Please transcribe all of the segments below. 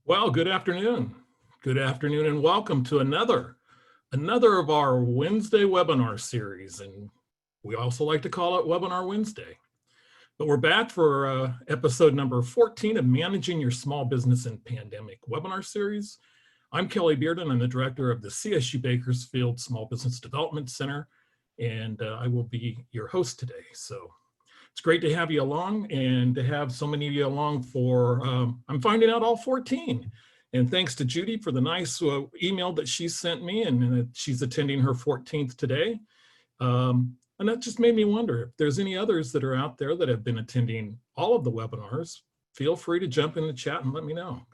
Well, good afternoon. Good afternoon and welcome to another of our Wednesday webinar series. And we also like to call it Webinar Wednesday. But we're back for episode number 14 of Managing Your Small Business in Pandemic webinar series. I'm Kelly Bearden. I'm the director of the CSU Bakersfield Small Business Development Center, and I will be your host today. So it's great to have you along and to have so many of you along for, I'm finding out all 14. And thanks to Judy for the nice email that she sent me, and she's attending her 14th today. And that just made me wonder if there's any others that are out there that have been attending all of the webinars. Feel free to jump in the chat and let me know.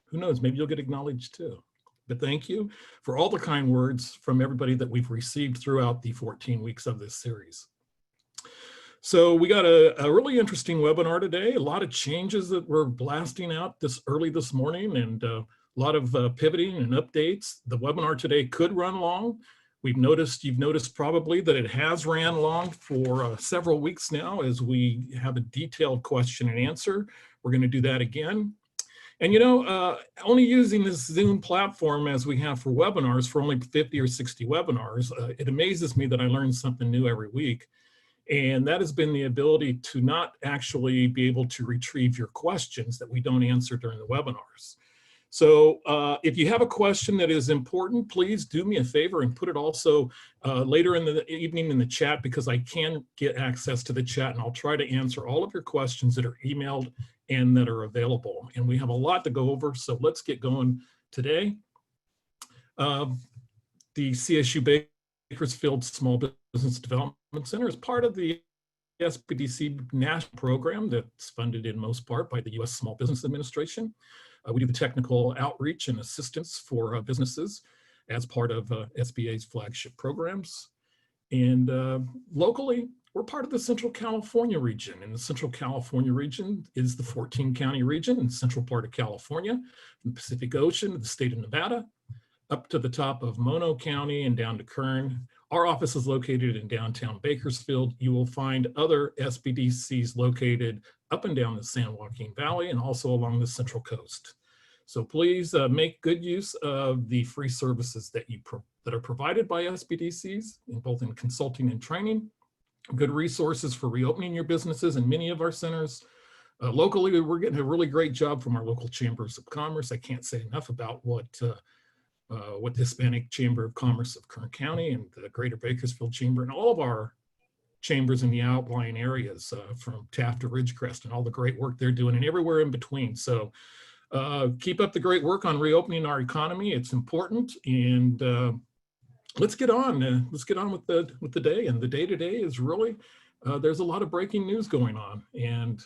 Who knows, maybe you'll get acknowledged too. But thank you for all the kind words from everybody that we've received throughout the 14 weeks of this series. So we got a really interesting webinar today, a lot of changes that we're blasting out early this morning, and a lot of pivoting and updates. The webinar today could run long. You've noticed probably that it has ran long for several weeks now as we have a detailed question and answer. We're going to do that again. And only using this Zoom platform as we have for webinars for only 50 or 60 webinars, it amazes me that I learn something new every week. And that has been the ability to not actually be able to retrieve your questions that we don't answer during the webinars. So if you have a question that is important, please do me a favor and put it also later in the evening in the chat, because I can get access to the chat and I'll try to answer all of your questions that are emailed and that are available. And we have a lot to go over, so let's get going today. The CSU Bakersfield Small Business Development Center is part of the Sbdc national program that's funded in most part by the U.S. Small Business Administration. We do the technical outreach and assistance for businesses as part of SBA's flagship programs. And locally, we're part of the Central California region. And the Central California region is the 14-county region in the central part of California, from the Pacific Ocean to the state of Nevada, up to the top of Mono County and down to Kern. Our office is located in downtown Bakersfield. You will find other SBDCs located up and down the San Joaquin Valley and also along the Central Coast. So please make good use of the free services that are provided by SBDCs, both in consulting and training. Good resources for reopening your businesses in many of our centers. Locally, we're getting a really great job from our local chambers of commerce. I can't say enough about what the Hispanic Chamber of Commerce of Kern County and the Greater Bakersfield Chamber and all of our chambers in the outlying areas from Taft to Ridgecrest and all the great work they're doing and everywhere in between. So keep up the great work on reopening our economy. It's important, and let's get on. Let's get on with the day. And the day today is really there's a lot of breaking news going on, and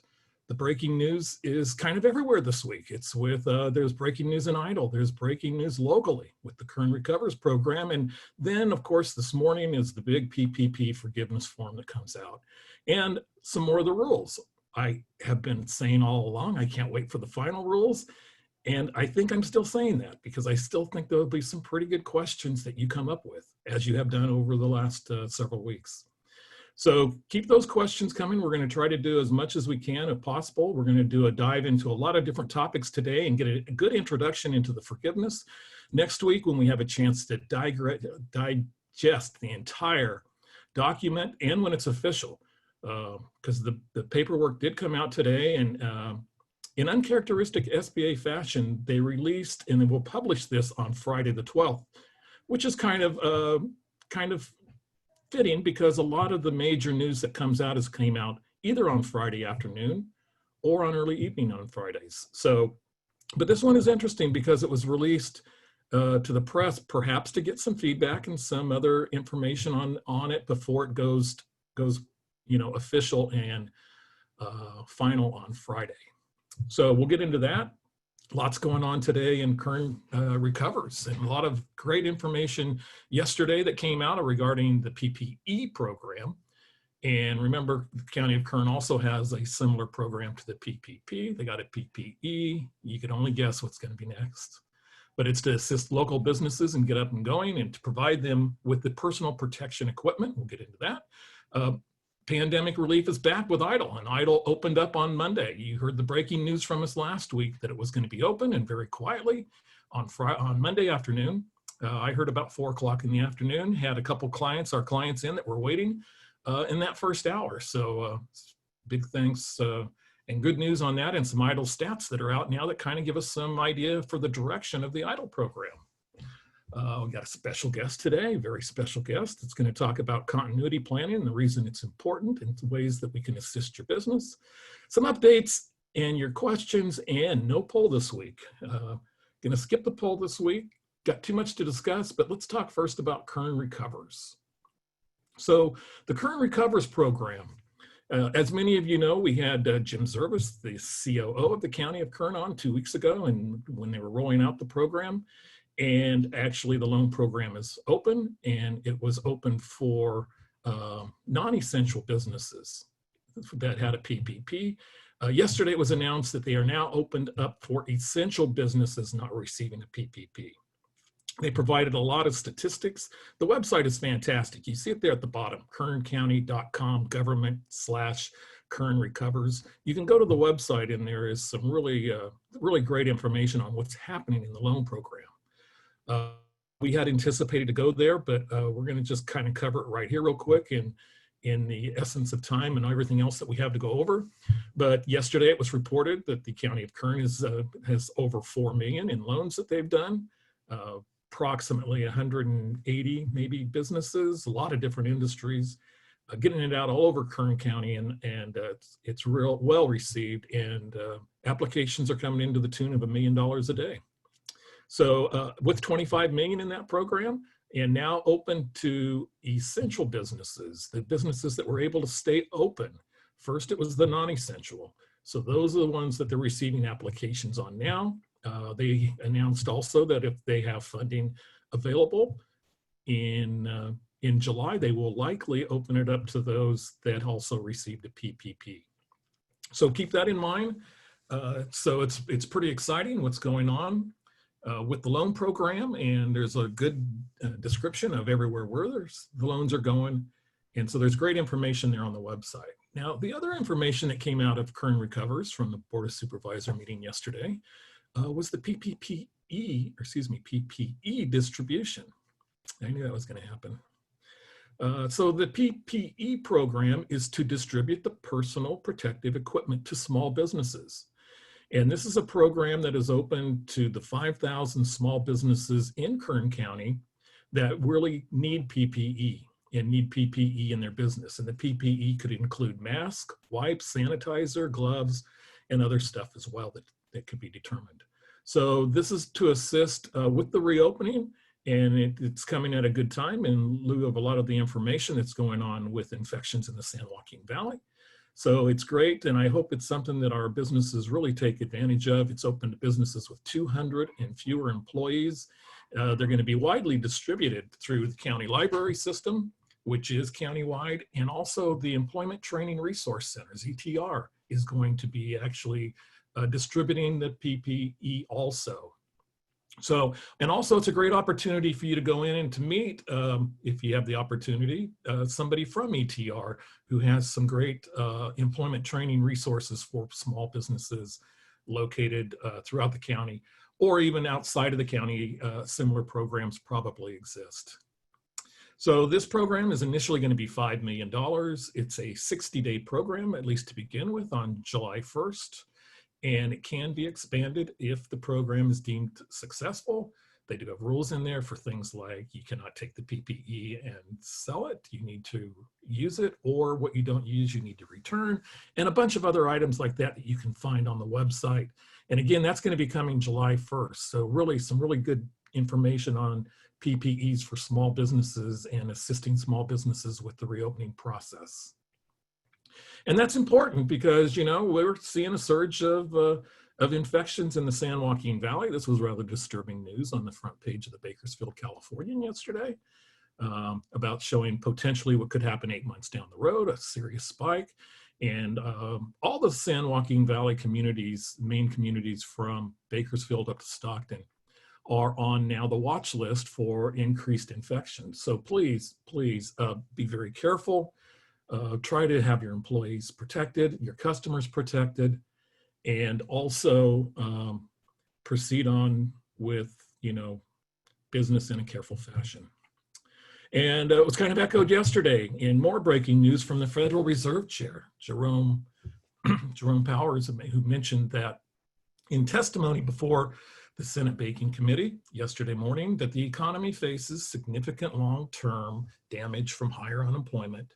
the breaking news is kind of everywhere this week. It's with there's breaking news in EIDL. There's breaking news locally with the Kern Recovers program, and then of course this morning is the big PPP forgiveness form that comes out, and some more of the rules. I have been saying all along, I can't wait for the final rules. And I think I'm still saying that because I still think there'll be some pretty good questions that you come up with, as you have done over the last several weeks. So keep those questions coming. We're going to try to do as much as we can if possible. We're going to do a dive into a lot of different topics today and get a good introduction into the forgiveness. Next week, when we have a chance to digest the entire document and when it's official, because the paperwork did come out today, and in uncharacteristic SBA fashion, they released and they will publish this on Friday the 12th, which is kind of fitting because a lot of the major news that comes out came out either on Friday afternoon or on early evening on Fridays. So, but this one is interesting because it was released to the press, perhaps to get some feedback and some other information on it before it goes official and final on Friday. So we'll get into that. Lots going on today in Kern Recovers, and a lot of great information yesterday that came out regarding the PPE program. And remember, the County of Kern also has a similar program to the PPP. They got a PPE. You can only guess what's going to be next. But it's to assist local businesses and get up and going and to provide them with the personal protection equipment. We'll get into that. pandemic relief is back with EIDL, and EIDL opened up on Monday. You heard the breaking news from us last week that it was going to be open, and very quietly on Monday afternoon. I heard about 4 o'clock in the afternoon, had a couple clients, our clients in that were waiting in that first hour. So big thanks and good news on that, and some EIDL stats that are out now that kind of give us some idea for the direction of the EIDL program. We got a special guest today, very special guest. It's going to talk about continuity planning and the reason it's important and the ways that we can assist your business. Some updates and your questions, and no poll this week. Going to skip the poll this week. Got too much to discuss, but let's talk first about Kern Recovers. So the Kern Recovers program, as many of you know, we had Jim Zervis, the COO of the County of Kern, on 2 weeks ago, and when they were rolling out the program. And actually the loan program is open, and it was open for non-essential businesses that had a PPP. Yesterday it was announced that they are now opened up for essential businesses not receiving a PPP. They provided a lot of statistics. The website is fantastic. You see it there at the bottom, kerncounty.com, government/Kern Recovers. You can go to the website, and there is some really great information on what's happening in the loan program. We had anticipated to go there, but we're going to just kind of cover it right here real quick in the essence of time and everything else that we have to go over. But yesterday it was reported that the County of Kern has over $4 million in loans that they've done, approximately 180 maybe businesses, a lot of different industries, getting it out all over Kern County, and it's real well received, and applications are coming into the tune of $1 million a day. So with 25 million in that program, and now open to essential businesses, the businesses that were able to stay open. First, it was the non-essential. So those are the ones that they're receiving applications on now. They announced also that if they have funding available in July, they will likely open it up to those that also received a PPP. So keep that in mind. So it's pretty exciting what's going on with the loan program, and there's a good description of everywhere where the loans are going. And so there's great information there on the website. Now, the other information that came out of Kern Recovers from the Board of Supervisor meeting yesterday was the PPE distribution. I knew that was going to happen. So the PPE program is to distribute the personal protective equipment to small businesses. And this is a program that is open to the 5,000 small businesses in Kern County that really need PPE and need PPE in their business. And the PPE could include masks, wipes, sanitizer, gloves, and other stuff as well that could be determined. So this is to assist with the reopening, and it's coming at a good time in lieu of a lot of the information that's going on with infections in the San Joaquin Valley. So it's great, and I hope it's something that our businesses really take advantage of. It's open to businesses with 200 and fewer employees. They're going to be widely distributed through the county library system, which is countywide, and also the Employment Training Resource Centers, ETR, is going to be actually distributing the PPE also. So, and also it's a great opportunity for you to go in and to meet, if you have the opportunity, somebody from ETR who has some great employment training resources for small businesses located throughout the county, or even outside of the county. Similar programs probably exist. So this program is initially going to be $5 million. It's a 60-day program, at least to begin with, on July 1st. And it can be expanded if the program is deemed successful. They do have rules in there for things like you cannot take the PPE and sell it. You need to use it, or what you don't use, you need to return, and a bunch of other items like that that you can find on the website. And again, that's going to be coming July 1st. So really some really good information on PPEs for small businesses and assisting small businesses with the reopening process. And that's important because, you know, we're seeing a surge of infections in the San Joaquin Valley. This was rather disturbing news on the front page of the Bakersfield Californian yesterday about showing potentially what could happen 8 months down the road, a serious spike. And all the San Joaquin Valley communities, main communities from Bakersfield up to Stockton, are on now the watch list for increased infections. So please, please be very careful. try to have your employees protected, your customers protected, and also proceed on with, business in a careful fashion. And it was kind of echoed yesterday in more breaking news from the Federal Reserve Chair, Jerome Powell, who mentioned that in testimony before the Senate Banking Committee yesterday morning that the economy faces significant long-term damage from higher unemployment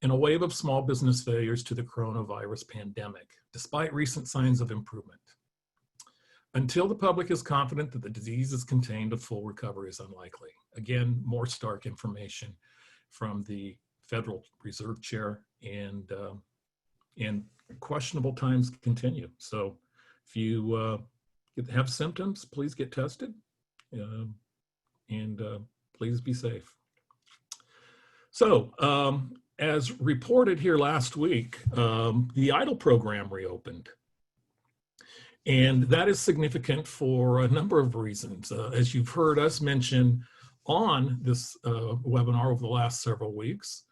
and a wave of small business failures to the coronavirus pandemic, despite recent signs of improvement. Until the public is confident that the disease is contained, a full recovery is unlikely. Again, more stark information from the Federal Reserve Chair, and questionable times continue. So if you have symptoms, please get tested, and please be safe. So as reported here last week, the EIDL program reopened. And that is significant for a number of reasons. As you've heard us mention on this webinar over the last several weeks,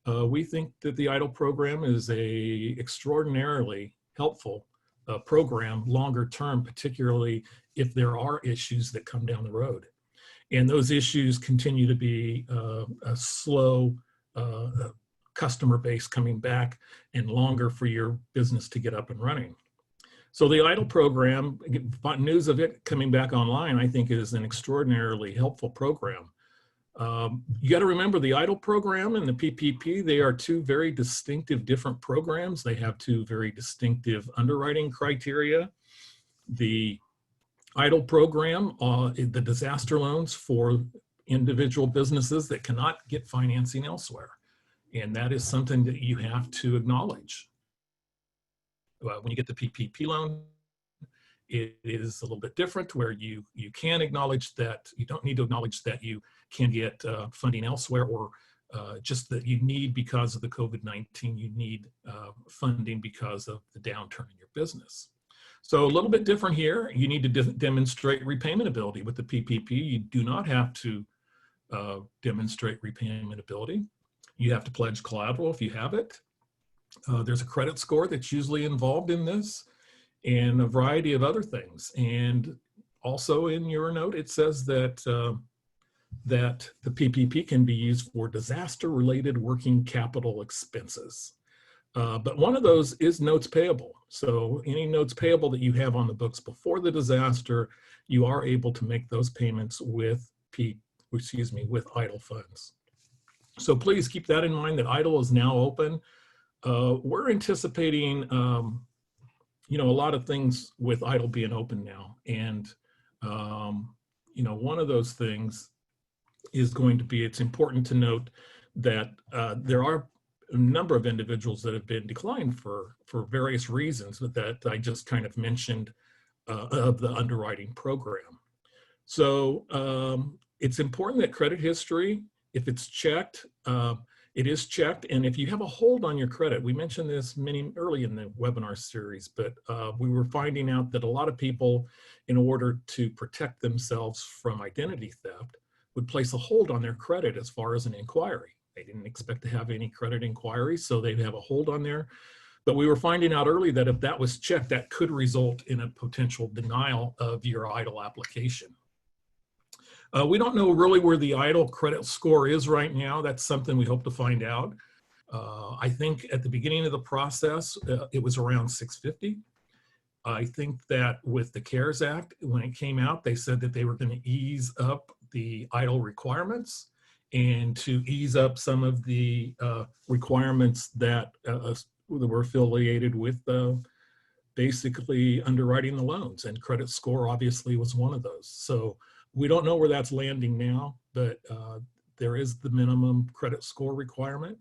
we think that the EIDL program is a extraordinarily helpful program longer term, particularly if there are issues that come down the road. And those issues continue to be a slow customer base coming back and longer for your business to get up and running. So the EIDL program, news of it coming back online, I think is an extraordinarily helpful program. You got to remember the EIDL program and the PPP, they are two very distinctive different programs. They have two very distinctive underwriting criteria. The EIDL program, the disaster loans for individual businesses that cannot get financing elsewhere. And that is something that you have to acknowledge. When you get the PPP loan, it is a little bit different, where you can acknowledge that you don't need to acknowledge that you can get funding elsewhere, or just that you need, because of the COVID-19, you need funding because of the downturn in your business. So a little bit different here. You need to demonstrate repayment ability. With the PPP, you do not have to demonstrate repayment ability. You have to pledge collateral if you have it. There's a credit score that's usually involved in this, and a variety of other things. And also in your note, it says that that the PPP can be used for disaster-related working capital expenses. But one of those is notes payable. So any notes payable that you have on the books before the disaster, you are able to make those payments with EIDL funds. So please keep that in mind, that EIDL is now open. We're anticipating, a lot of things with EIDL being open now. And, one of those things is going to be, it's important to note that there are a number of individuals that have been declined for various reasons, but that I just kind of mentioned of the underwriting program. So it's important that credit history, if it's checked, it is checked. And if you have a hold on your credit, we mentioned this early in the webinar series, but we were finding out that a lot of people, in order to protect themselves from identity theft, would place a hold on their credit as far as an inquiry. They didn't expect to have any credit inquiries, so they'd have a hold on there. But we were finding out early that if that was checked, that could result in a potential denial of your EIDL application. We don't know really where the EIDL credit score is right now. That's something we hope to find out. I think at the beginning of the process, it was around 650. I think that with the CARES Act, when it came out, they said that they were going to ease up the EIDL requirements and to ease up some of the requirements that were affiliated with basically underwriting the loans, and credit score obviously was one of those. So we don't know where that's landing now, but there is the minimum credit score requirement.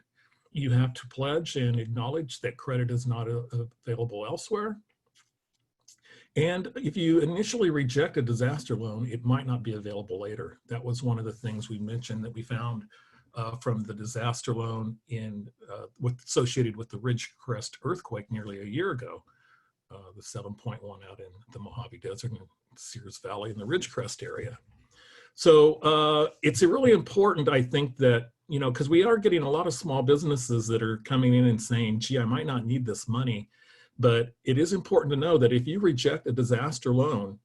You have to pledge and acknowledge that credit is not available elsewhere. And if you initially reject a disaster loan, it might not be available later. That was one of the things we mentioned that we found from the disaster loan associated with the Ridgecrest earthquake nearly a year ago, the 7.1 out in the Mojave Desert and Sears Valley in the Ridgecrest area. So it's really important, I think, that you know, because we are getting a lot of small businesses that are coming in and saying, gee, I might not need this money. But it is important to know that if you reject a disaster loan,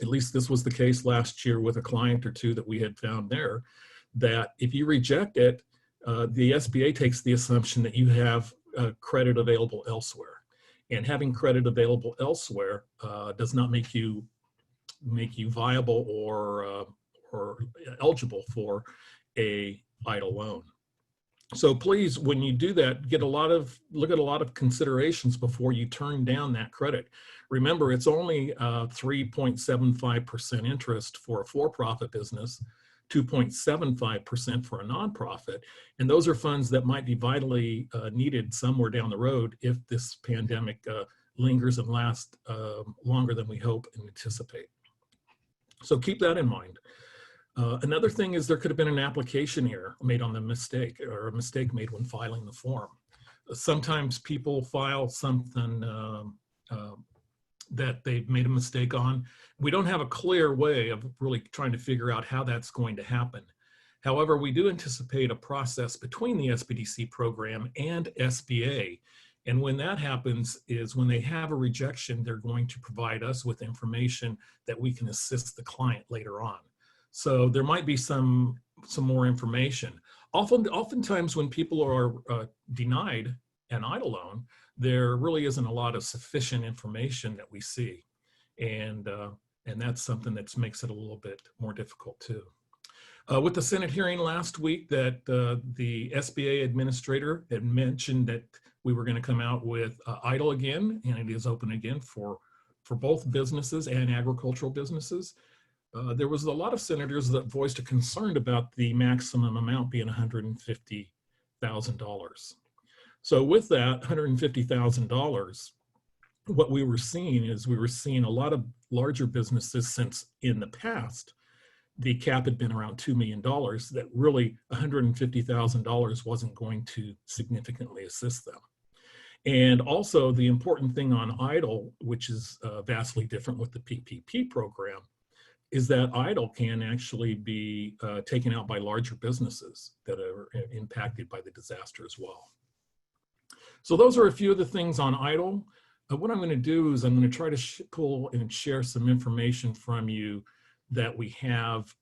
at least this was the case last year with a client or two that we had found there, that if you reject it, the SBA takes the assumption that you have credit available elsewhere. And having credit available elsewhere does not make you viable or eligible for a EIDL loan. So please, when you do that, look at a lot of considerations before you turn down that credit. Remember, it's only 3.75% interest for a for-profit business, 2.75% for a nonprofit, and those are funds that might be vitally needed somewhere down the road if this pandemic lingers and lasts longer than we hope and anticipate. So keep that in mind. Another thing is there could have been an application error made on the mistake, or a mistake made when filing the form. Sometimes people file something that they've made a mistake on. We don't have a clear way of really trying to figure out how that's going to happen. However, we do anticipate a process between the Sbdc program and SBA. And when that happens is when they have a rejection, they're going to provide us with information that we can assist the client later on. So there might be some more information. Oftentimes when people are denied an EIDL loan, there really isn't a lot of sufficient information that we see. And that's something that makes it a little bit more difficult too. With the Senate hearing last week that the SBA administrator had mentioned that we were going to come out with EIDL again, and it is open again for both businesses and agricultural businesses. There was a lot of senators that voiced a concern about the maximum amount being $150,000. So with that $150,000, what we were seeing is we were seeing a lot of larger businesses, since in the past, the cap had been around $2 million, that really $150,000 wasn't going to significantly assist them. And also the important thing on EIDL, which is vastly different with the PPP program, is that EIDL can actually be taken out by larger businesses that are impacted by the disaster as well. So those are a few of the things on EIDL. What I'm going to do is I'm going to try to pull and share some information from you that we have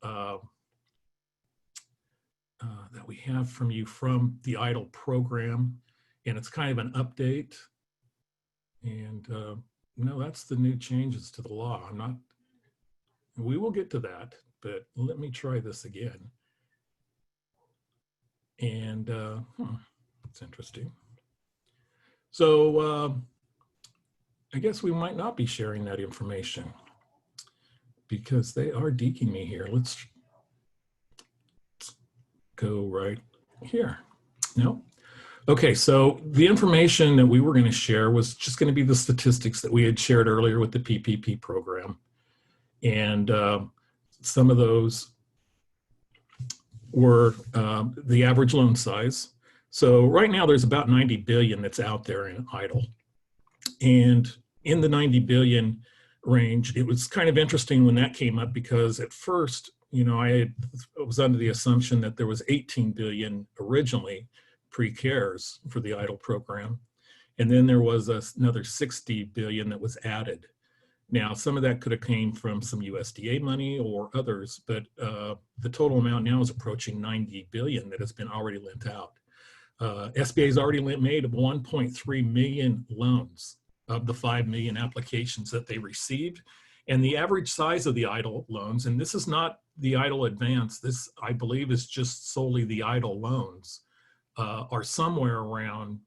from you from the EIDL program, and it's kind of an update. And that's the new changes to the law. We will get to that, but let me try this again. And it's interesting. So I guess we might not be sharing that information because they are deking me here. Let's go right here. No. Okay, so the information that we were going to share was just going to be the statistics that we had shared earlier with the PPP program. And some of those were the average loan size. So right now there's about 90 billion that's out there in EIDL. And in the 90 billion range, it was kind of interesting when that came up, because at first, I was under the assumption that there was 18 billion originally pre-CARES for the EIDL program. And then there was another 60 billion that was added. Now, some of that could have came from some USDA money or others, but the total amount now is approaching 90 billion that has been already lent out. SBA has already made 1.3 million loans of the 5 million applications that they received. And the average size of the EIDL loans, and this is not the EIDL advance, this I believe is just solely the EIDL loans, are somewhere around,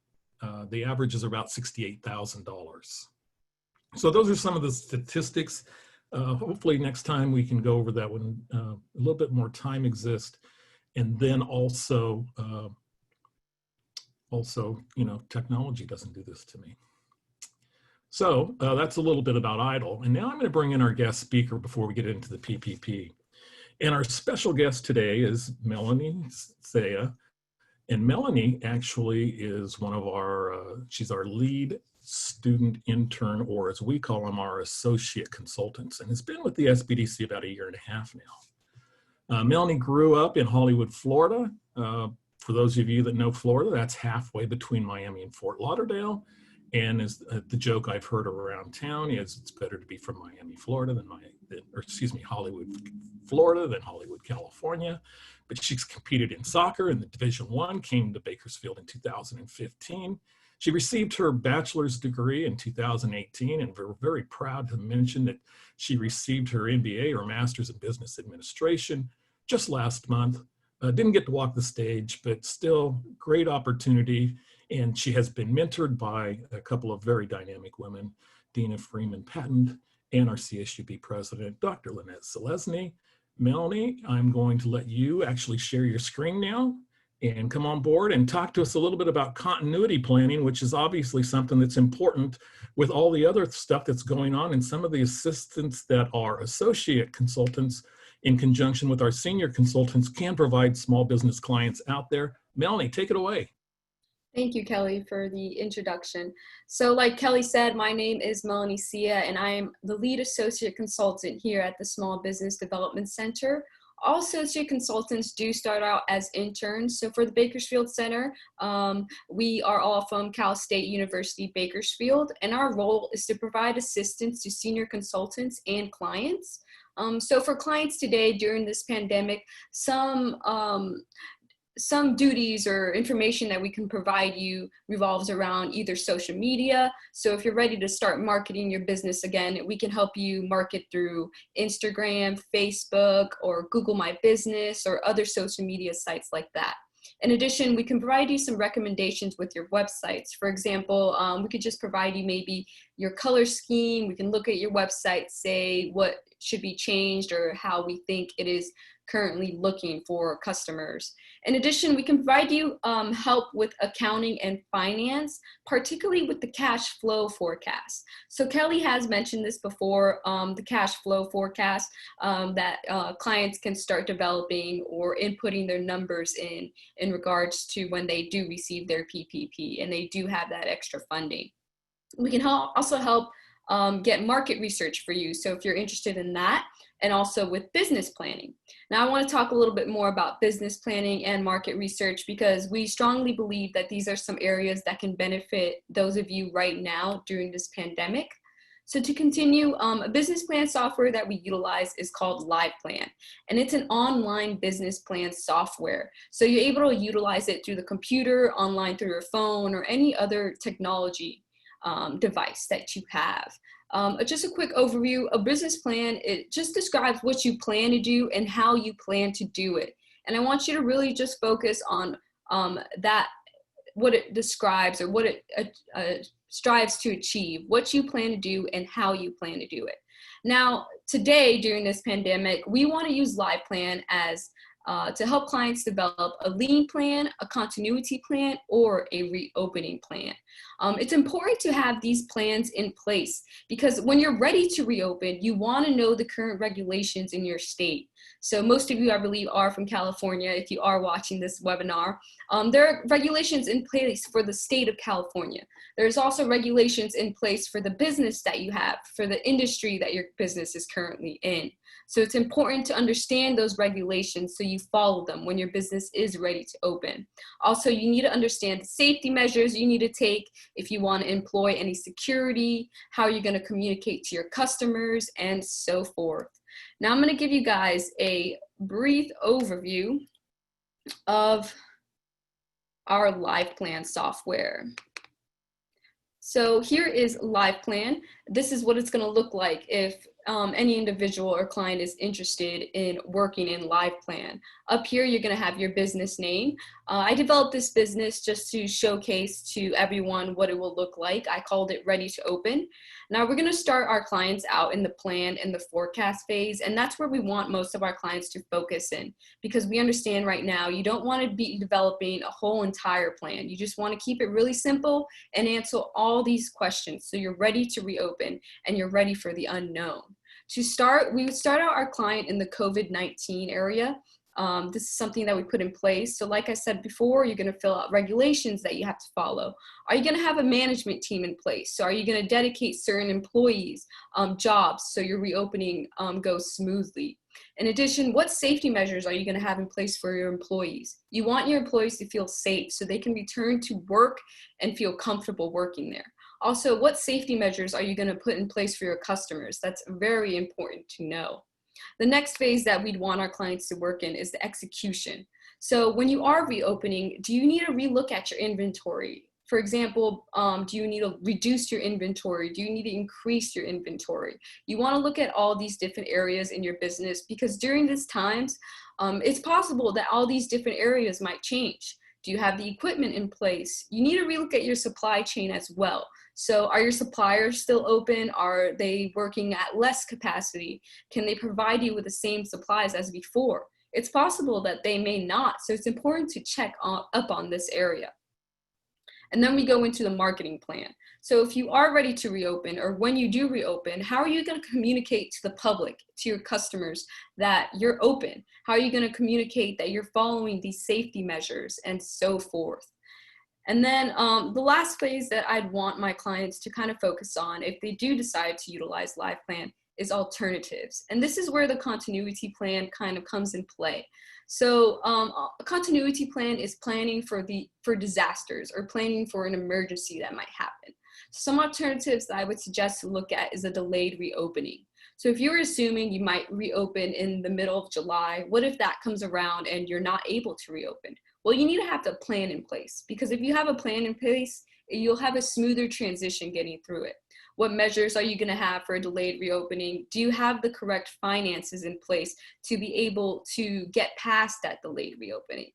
the average is about $68,000. So those are some of the statistics. Hopefully next time we can go over that when a little bit more time exists. And then also, technology doesn't do this to me. So that's a little bit about EIDL. And now I'm going to bring in our guest speaker before we get into the PPP. And our special guest today is Melanie Cea. And Melanie actually is one of our, she's our lead student intern, or as we call them, our associate consultants, and has been with the Sbdc about 1.5 years now. Melanie grew up in Hollywood, Florida, For those of you that know Florida, that's halfway between Miami and Fort Lauderdale. And as the joke I've heard around town is it's better to be from Miami, Florida Hollywood, Florida than Hollywood, California. But she's competed in soccer in the Division I, came to Bakersfield in 2015. She received her bachelor's degree in 2018, and we're very proud to mention that she received her MBA or Master's in Business Administration just last month. Didn't get to walk the stage, but still great opportunity. And she has been mentored by a couple of very dynamic women, Dina Freeman Patton and our CSUB president, Dr. Lynette Selesny. Melanie, I'm going to let you actually share your screen now and come on board and talk to us a little bit about continuity planning, which is obviously something that's important with all the other stuff that's going on and some of the assistants that are associate consultants in conjunction with our senior consultants can provide small business clients out there. Melanie, take it away. Thank you, Kelly, for the introduction. So like Kelly said, my name is Melanie Cea, and I am the lead associate consultant here at the Small Business Development Center. All associate consultants do start out as interns. So for the Bakersfield Center, we are all from Cal State University, Bakersfield, and our role is to provide assistance to senior consultants and clients. So for clients today during this pandemic, some duties or information that we can provide you revolves around either social media. So if you're ready to start marketing your business again, we can help you market through Instagram, Facebook, or Google My Business or other social media sites like that. In addition, we can provide you some recommendations with your websites. For example, we could just provide you maybe your color scheme. We can look at your website, say what should be changed or how we think it is currently looking for customers. In addition, we can provide you help with accounting and finance, particularly with the cash flow forecast. So Kelly has mentioned this before, the cash flow forecast that clients can start developing or inputting their numbers in regards to when they do receive their PPP and they do have that extra funding. We can also help get market research for you. So if you're interested in that, and also with business planning. Now I want to talk a little bit more about business planning and market research because we strongly believe that these are some areas that can benefit those of you right now during this pandemic. So to continue, a business plan software that we utilize is called LivePlan, and it's an online business plan software. So you're able to utilize it through the computer, online through your phone, or any other technology device that you have. Just a quick overview, a business plan, it just describes what you plan to do and how you plan to do it. And I want you to really just focus on what it describes or what it strives to achieve, what you plan to do and how you plan to do it. Now, today during this pandemic, we want to use LivePlan as to help clients develop a lean plan, a continuity plan, or a reopening plan. It's important to have these plans in place because when you're ready to reopen, you want to know the current regulations in your state. So most of you, I believe, are from California. If you are watching this webinar, there are regulations in place for the state of California. There's also regulations in place for the business that you have, for the industry that your business is currently in. So it's important to understand those regulations so you follow them when your business is ready to open. Also, you need to understand the safety measures you need to take if you want to employ any security, how you're going to communicate to your customers, and so forth. Now I'm going to give you guys a brief overview of our LivePlan software. So here is LivePlan. This is what it's going to look like if any individual or client is interested in working in LivePlan. Up here, you're going to have your business name. I developed this business just to showcase to everyone what it will look like. I called it Ready to Open. Now we're going to start our clients out in the plan and the forecast phase, and that's where we want most of our clients to focus in because we understand right now you don't want to be developing a whole entire plan. You just want to keep it really simple and answer all these questions so you're ready to reopen and you're ready for the unknown. To start, we would start out our client in the COVID-19 area. This is something that we put in place. So like I said before, you're going to fill out regulations that you have to follow. Are you going to have a management team in place? So are you going to dedicate certain employees jobs so your reopening goes smoothly? In addition, what safety measures are you going to have in place for your employees? You want your employees to feel safe so they can return to work and feel comfortable working there. Also, what safety measures are you going to put in place for your customers? That's very important to know. The next phase that we'd want our clients to work in is the execution. So when you are reopening, do you need to relook at your inventory? For example, do you need to reduce your inventory? Do you need to increase your inventory? You want to look at all these different areas in your business, because during these times, it's possible that all these different areas might change. Do you have the equipment in place? You need to relook at your supply chain as well. So are your suppliers still open? Are they working at less capacity? Can they provide you with the same supplies as before? It's possible that they may not, so it's important to check up on this area. And then we go into the marketing plan. So if you are ready to reopen, or when you do reopen, how are you going to communicate to the public, to your customers, that you're open? How are you going to communicate that you're following these safety measures and so forth? And then the last phase that I'd want my clients to kind of focus on if they do decide to utilize LivePlan is alternatives. And this is where the continuity plan kind of comes in play. So a continuity plan is planning for disasters or planning for an emergency that might happen. Some alternatives that I would suggest to look at is a delayed reopening. So if you're assuming you might reopen in the middle of July, what if that comes around and you're not able to reopen? Well, you need to have the plan in place, because if you have a plan in place, you'll have a smoother transition getting through it. What measures are you going to have for a delayed reopening? Do you have the correct finances in place to be able to get past that delayed reopening?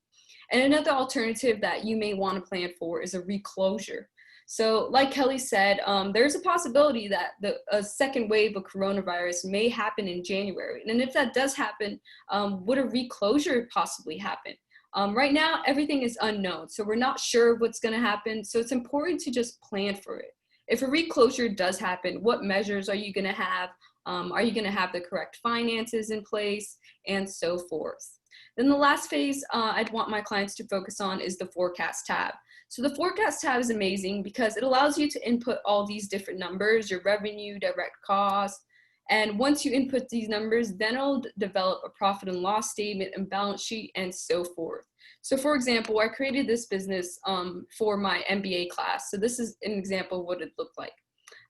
And another alternative that you may want to plan for is a reclosure. So like Kelly said, there's a possibility that a second wave of coronavirus may happen in January. And if that does happen, would a reclosure possibly happen? Right now, everything is unknown, so we're not sure what's going to happen. So it's important to just plan for it. If a reclosure does happen, what measures are you going to have? Are you going to have the correct finances in place, and so forth? Then the last phase I'd want my clients to focus on is the forecast tab. So the forecast tab is amazing because it allows you to input all these different numbers, your revenue, direct costs. And once you input these numbers, then it'll develop a profit and loss statement and balance sheet and so forth. So for example, I created this business for my MBA class. So this is an example of what it looked like.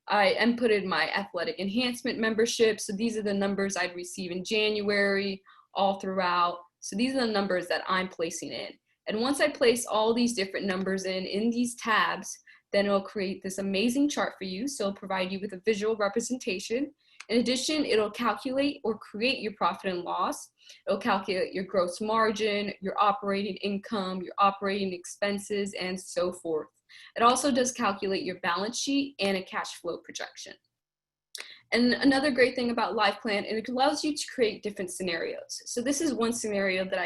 I inputted my athletic enhancement membership. So these are the numbers I'd receive in January, all throughout. So these are the numbers that I'm placing in. And once I place all these different numbers in these tabs, then it'll create this amazing chart for you. So it'll provide you with a visual representation. In addition, it'll calculate or create your profit and loss. It'll calculate your gross margin, your operating income, your operating expenses, and so forth. It also does calculate your balance sheet and a cash flow projection. And another great thing about LivePlan, it allows you to create different scenarios. So this is one scenario that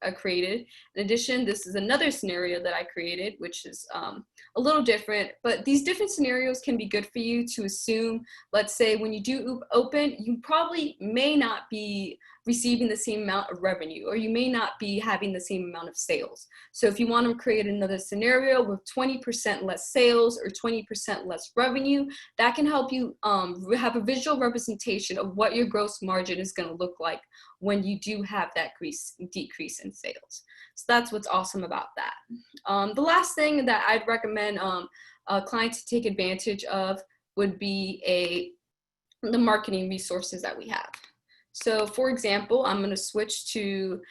I created. In addition, this is another scenario that I created, which is a little different, but these different scenarios can be good for you to assume. Let's say when you do open, you probably may not be receiving the same amount of revenue, or you may not be having the same amount of sales. So if you want to create another scenario with 20% less sales or 20% less revenue, that can help you have a visual representation of what your gross margin is going to look like when you do have that decrease in sales. So that's what's awesome about that. The last thing that I'd recommend clients to take advantage of would be the marketing resources that we have. So for example, I'm going to switch to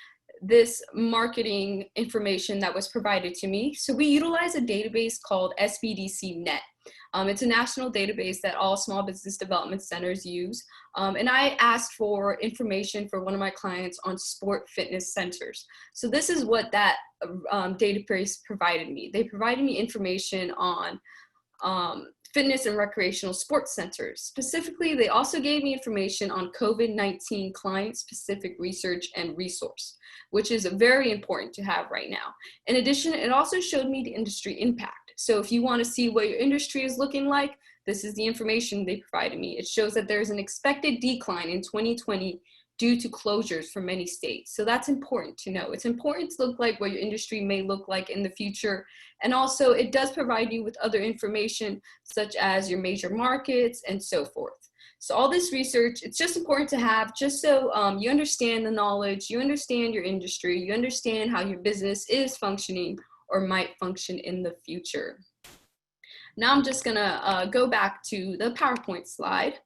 this marketing information that was provided to me. So we utilize a database called SBDC Net. It's a national database that all small business development centers use. And I asked for information for one of my clients on sport fitness centers. So this is what that database provided me. They provided me information on fitness and recreational sports centers. Specifically, they also gave me information on COVID-19 client-specific research and resource, which is very important to have right now. In addition, it also showed me the industry impact. So if you want to see what your industry is looking like, this is the information they provided me. It shows that there's an expected decline in 2020 due to closures for many states. So that's important to know. It's important to look like what your industry may look like in the future. And also it does provide you with other information such as your major markets and so forth. So all this research, it's just important to have just so you understand the knowledge, you understand your industry, you understand how your business is functioning or might function in the future. Now I'm just gonna go back to the PowerPoint slide.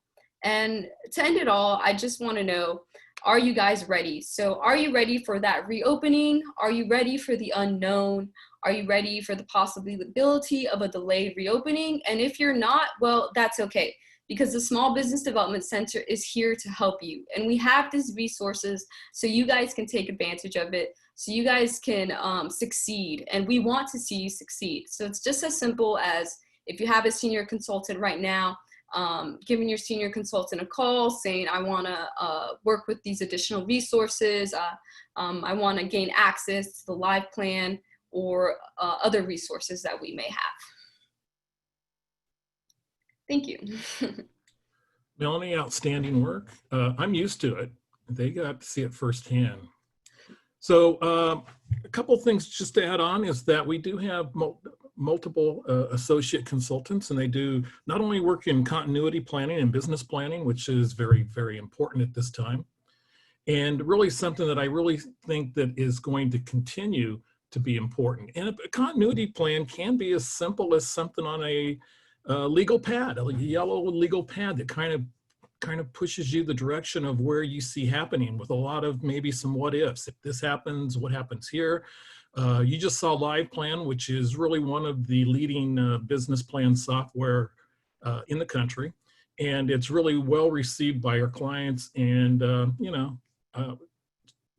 And to end it all, I just wanna know, are you guys ready? So are you ready for that reopening? Are you ready for the unknown? Are you ready for the possibility of a delayed reopening? And if you're not, well, that's okay, because the Small Business Development Center is here to help you. And we have these resources so you guys can take advantage of it, so you guys can succeed. And we want to see you succeed. So it's just as simple as, if you have a senior consultant right now, giving your senior consultant a call saying, I want to work with these additional resources. I want to gain access to the live plan or other resources that we may have. Thank you. Melanie, outstanding work. I'm used to it. They got to see it firsthand. So a couple things just to add on is that we do have multiple associate consultants, and they do not only work in continuity planning and business planning, which is very, very important at this time, and really something that I really think that is going to continue to be important. And a continuity plan can be as simple as something on a legal pad, a yellow legal pad that kind of pushes you the direction of where you see happening, with a lot of maybe some what ifs. If this happens, what happens here? You just saw Live Plan, which is really one of the leading business plan software in the country. And it's really well received by our clients. And,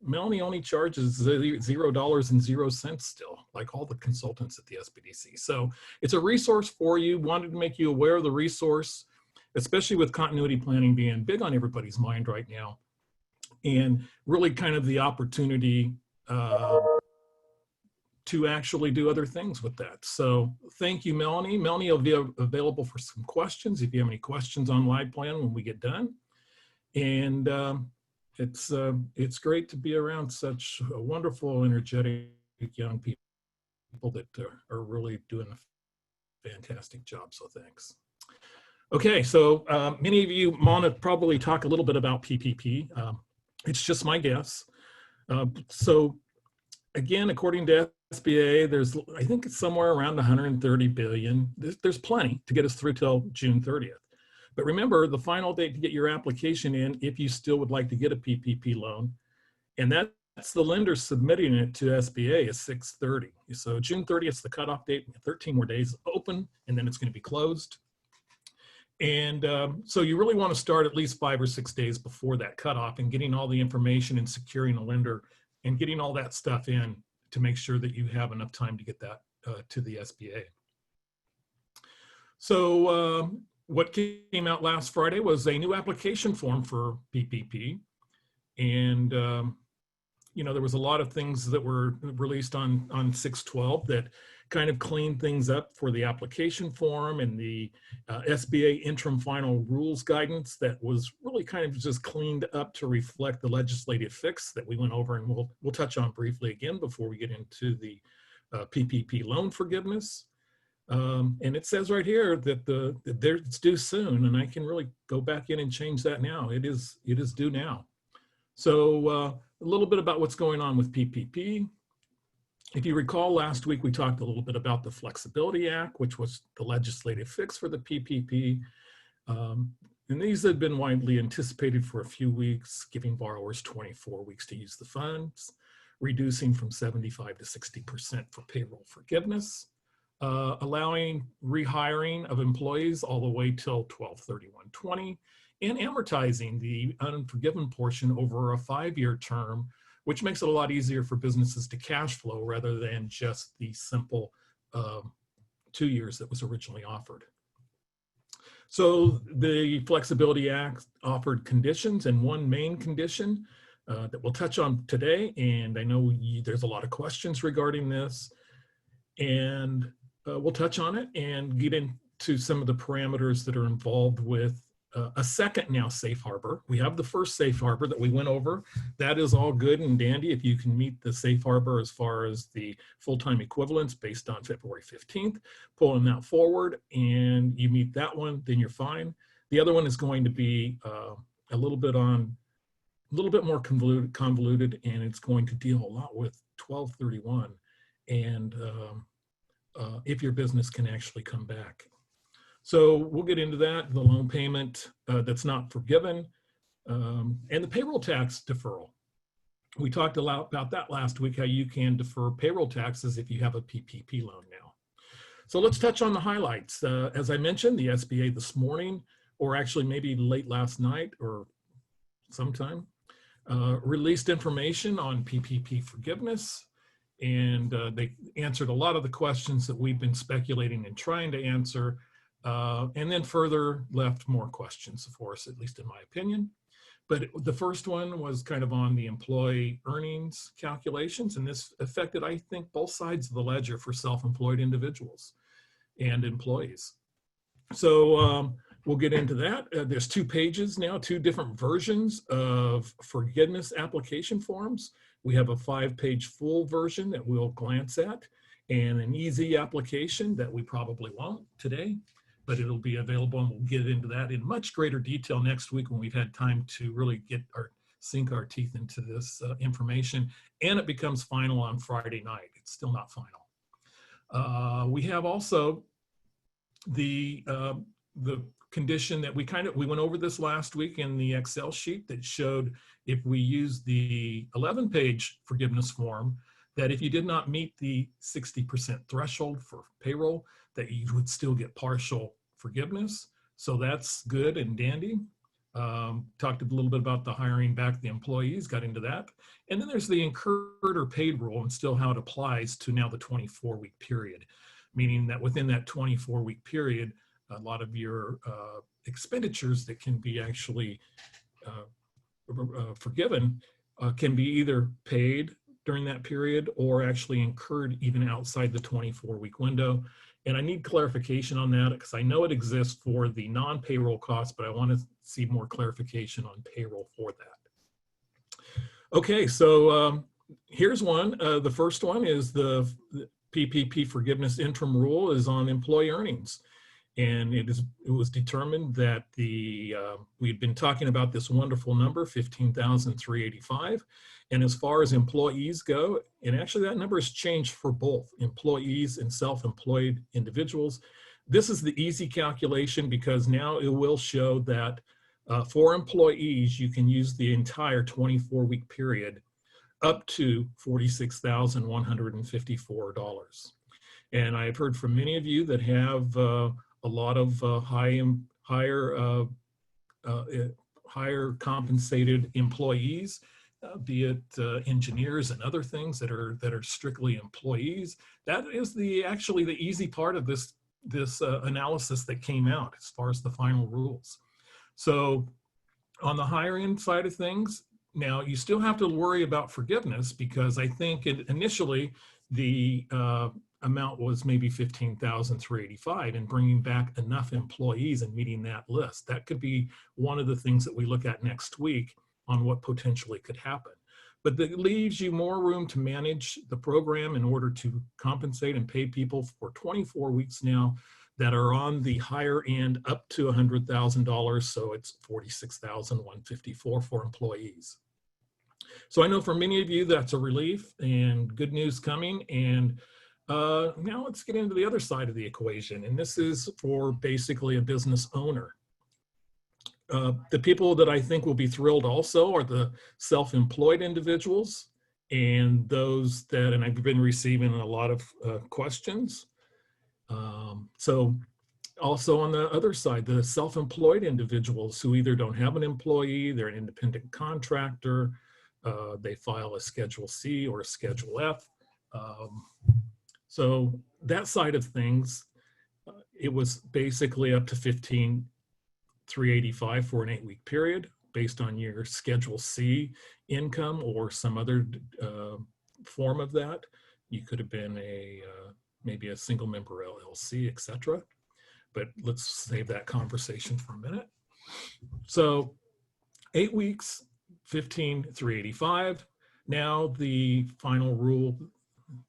Melanie only charges $0.00 still, like all the consultants at the SBDC. So it's a resource for you. Wanted to make you aware of the resource, especially with continuity planning being big on everybody's mind right now. And really kind of the opportunity to actually do other things with that. So thank you, Melanie. Melanie will be available for some questions if you have any questions on Live Plan when we get done. And it's great to be around such wonderful, energetic young people that are really doing a fantastic job. So thanks. Okay, so many of you want to probably talk a little bit about PPP. It's just my guess. So again, according to SBA, there's, I think it's somewhere around 130 billion. There's plenty to get us through till June 30th. But remember, the final date to get your application in, if you still would like to get a PPP loan, and that's the lender submitting it to SBA, is 6/30. So June 30th is the cutoff date. 13 more days open, and then it's going to be closed. And so you really want to start at least 5 or 6 days before that cutoff and getting all the information and securing a lender and getting all that stuff in to make sure that you have enough time to get that to the SBA. So what came out last Friday was a new application form for PPP. And, there was a lot of things that were released on 6/12 that kind of cleaned things up for the application form, and the SBA interim final rules guidance that was really kind of just cleaned up to reflect the legislative fix that we went over, and we'll touch on briefly again before we get into the PPP loan forgiveness. And it says right here that it's due soon, and I can really go back in and change that now. It is due now. So a little bit about what's going on with PPP. If you recall, last week we talked a little bit about the Flexibility Act, which was the legislative fix for the PPP. And these had been widely anticipated for a few weeks, giving borrowers 24 weeks to use the funds, reducing from 75 to 60% for payroll forgiveness, allowing rehiring of employees all the way till 12/31/20, and amortizing the unforgiven portion over a 5-year term, which makes it a lot easier for businesses to cash flow rather than just the simple 2 years that was originally offered. So the Flexibility Act offered conditions, and one main condition that we'll touch on today, and I know there's a lot of questions regarding this, and we'll touch on it and get into some of the parameters that are involved with a second now safe harbor. We have the first safe harbor that we went over. That is all good and dandy if you can meet the safe harbor as far as the full-time equivalents based on February 15th, pulling that forward, and you meet that one, then you're fine. The other one is going to be a little bit more convoluted, and it's going to deal a lot with 1231 and if your business can actually come back. So we'll get into that, the loan payment that's not forgiven, and the payroll tax deferral. We talked a lot about that last week, how you can defer payroll taxes if you have a PPP loan now. So let's touch on the highlights. As I mentioned, the SBA this morning, or actually maybe late last night or sometime, released information on PPP forgiveness. And they answered a lot of the questions that we've been speculating and trying to answer, and then further left more questions for us, at least in my opinion. But the first one was kind of on the employee earnings calculations, and this affected, I think, both sides of the ledger for self-employed individuals and employees. So we'll get into that. There's 2 pages now, 2 different versions of forgiveness application forms. We have a 5-page full version that we'll glance at, and an easy application that we probably won't today, but it'll be available, and we'll get into that in much greater detail next week when we've had time to really sink our teeth into this information, and it becomes final on Friday night. It's still not final. We have also the condition that we went over this last week in the Excel sheet that showed if we use the 11-page forgiveness form, that if you did not meet the 60% threshold for payroll, that you would still get partial forgiveness. So that's good and dandy. Talked a little bit about the hiring back the employees, got into that. And then there's the incurred or paid rule, and still how it applies to now the 24-week period, meaning that within that 24-week period, a lot of your expenditures that can be actually forgiven can be either paid during that period or actually incurred even outside the 24-week window. And I need clarification on that because I know it exists for the non-payroll costs, but I want to see more clarification on payroll for that. Okay, so here's one. The first one is the PPP forgiveness interim rule is on employee earnings. And it was determined that we'd been talking about this wonderful number, 15,385. And as far as employees go, and actually that number has changed for both employees and self-employed individuals. This is the easy calculation because now it will show that for employees, you can use the entire 24-week period up to $46,154. And I've heard from many of you that have a lot of higher compensated employees, be it engineers and other things that are strictly employees. That is actually the easy part of this analysis that came out as far as the final rules. So on the higher end side of things, now you still have to worry about forgiveness because I think initially the amount was maybe 15,385, and bringing back enough employees and meeting that list. That could be one of the things that we look at next week on what potentially could happen. But that leaves you more room to manage the program in order to compensate and pay people for 24 weeks now that are on the higher end up to $100,000. So it's $46,154 for employees. So I know for many of you that's a relief and good news coming. And now let's get into the other side of the equation. And this is for basically a business owner. The people that I think will be thrilled also are the self-employed individuals and those that, and I've been receiving a lot of questions. So also on the other side, the self-employed individuals who either don't have an employee, they're an independent contractor, they file a Schedule C or a Schedule F. So that side of things, it was basically up to 15,385 for an 8-week period based on your Schedule C income or some other form of that. You could have been maybe a single member LLC, etc. But let's save that conversation for a minute. So 8 weeks, 15,385. Now the final rule,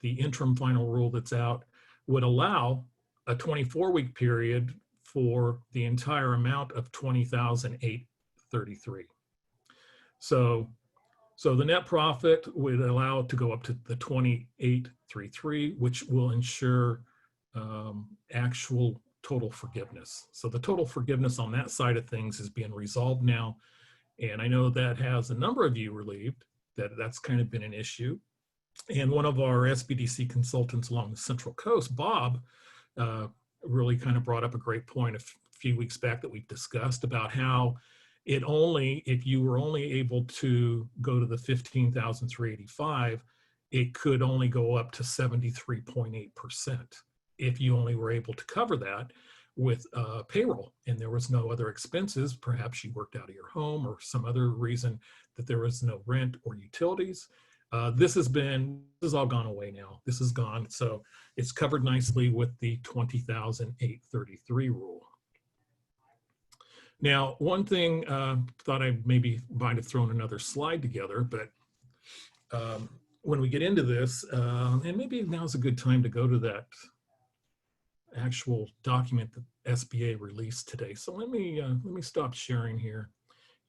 the interim final rule that's out, would allow a 24-week period for the entire amount of $20,833. So the net profit would allow it to go up to the 2833, which will ensure actual total forgiveness. So the total forgiveness on that side of things is being resolved now. And I know that has a number of you relieved that that's kind of been an issue. And one of our SBDC consultants along the Central Coast, Bob, really kind of brought up a great point a few weeks back that we've discussed about how it only, if you were only able to go to the 15,385, it could only go up to 73.8% if you only were able to cover that with payroll and there was no other expenses. Perhaps you worked out of your home or some other reason that there was no rent or utilities. This has all gone away now. This is gone. So it's covered nicely with the 20,833 rule. Now, one thing, thought I maybe might have thrown another slide together, but when we get into this, and maybe now's a good time to go to that actual document that SBA released today. So let me stop sharing here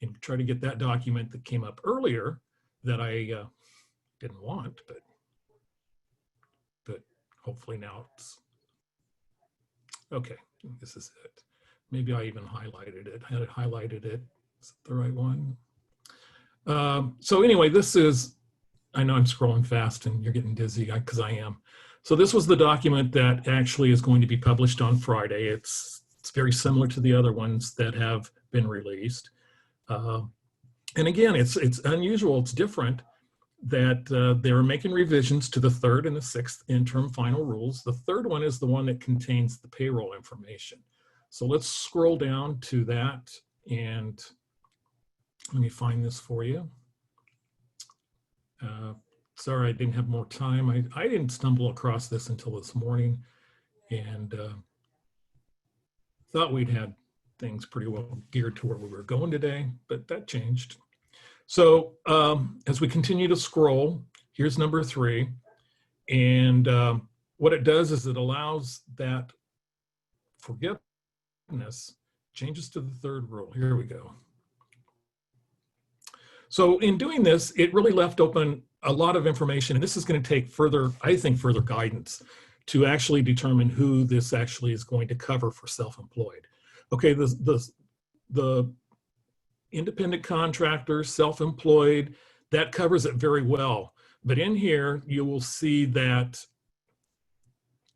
and try to get that document that came up earlier that I didn't want, but hopefully now it's okay. This is it. Maybe I even highlighted it. I had it highlighted it. Is it the right one? So anyway, this is, I know I'm scrolling fast and you're getting dizzy because I am. So this was the document that actually is going to be published on Friday. It's very similar to the other ones that have been released. And again, it's unusual, it's different that they're making revisions to the 3rd and the 6th interim final rules. The 3rd one is the one that contains the payroll information. So let's scroll down to that and let me find this for you. Sorry, I didn't have more time. I didn't stumble across this until this morning and thought we'd had things pretty well geared to where we were going today, but that changed. So as we continue to scroll, here's number 3. And what it does is it allows that forgiveness changes to the 3rd rule. Here we go. So in doing this, it really left open a lot of information, and this is going to take further, I think, further guidance to actually determine who this actually is going to cover for self-employed. Okay, the independent contractor, self-employed, that covers it very well. But in here, you will see that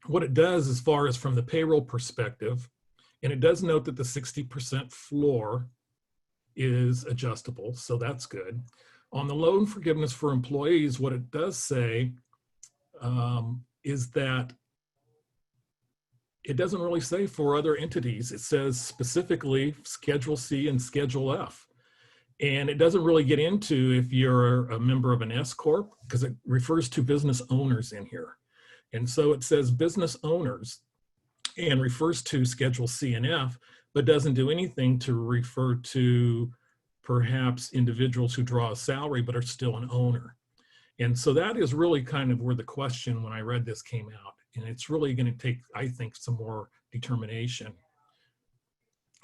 what it does as far as from the payroll perspective, and it does note that the 60% floor is adjustable, so that's good. On the loan forgiveness for employees, what it does say is that it doesn't really say for other entities. It says specifically Schedule C and Schedule F. And it doesn't really get into if you're a member of an S Corp, because it refers to business owners in here. And so it says business owners and refers to Schedule C and F, but doesn't do anything to refer to perhaps individuals who draw a salary but are still an owner. And so that is really kind of where the question when I read this came out. And it's really going to take, I think, some more determination.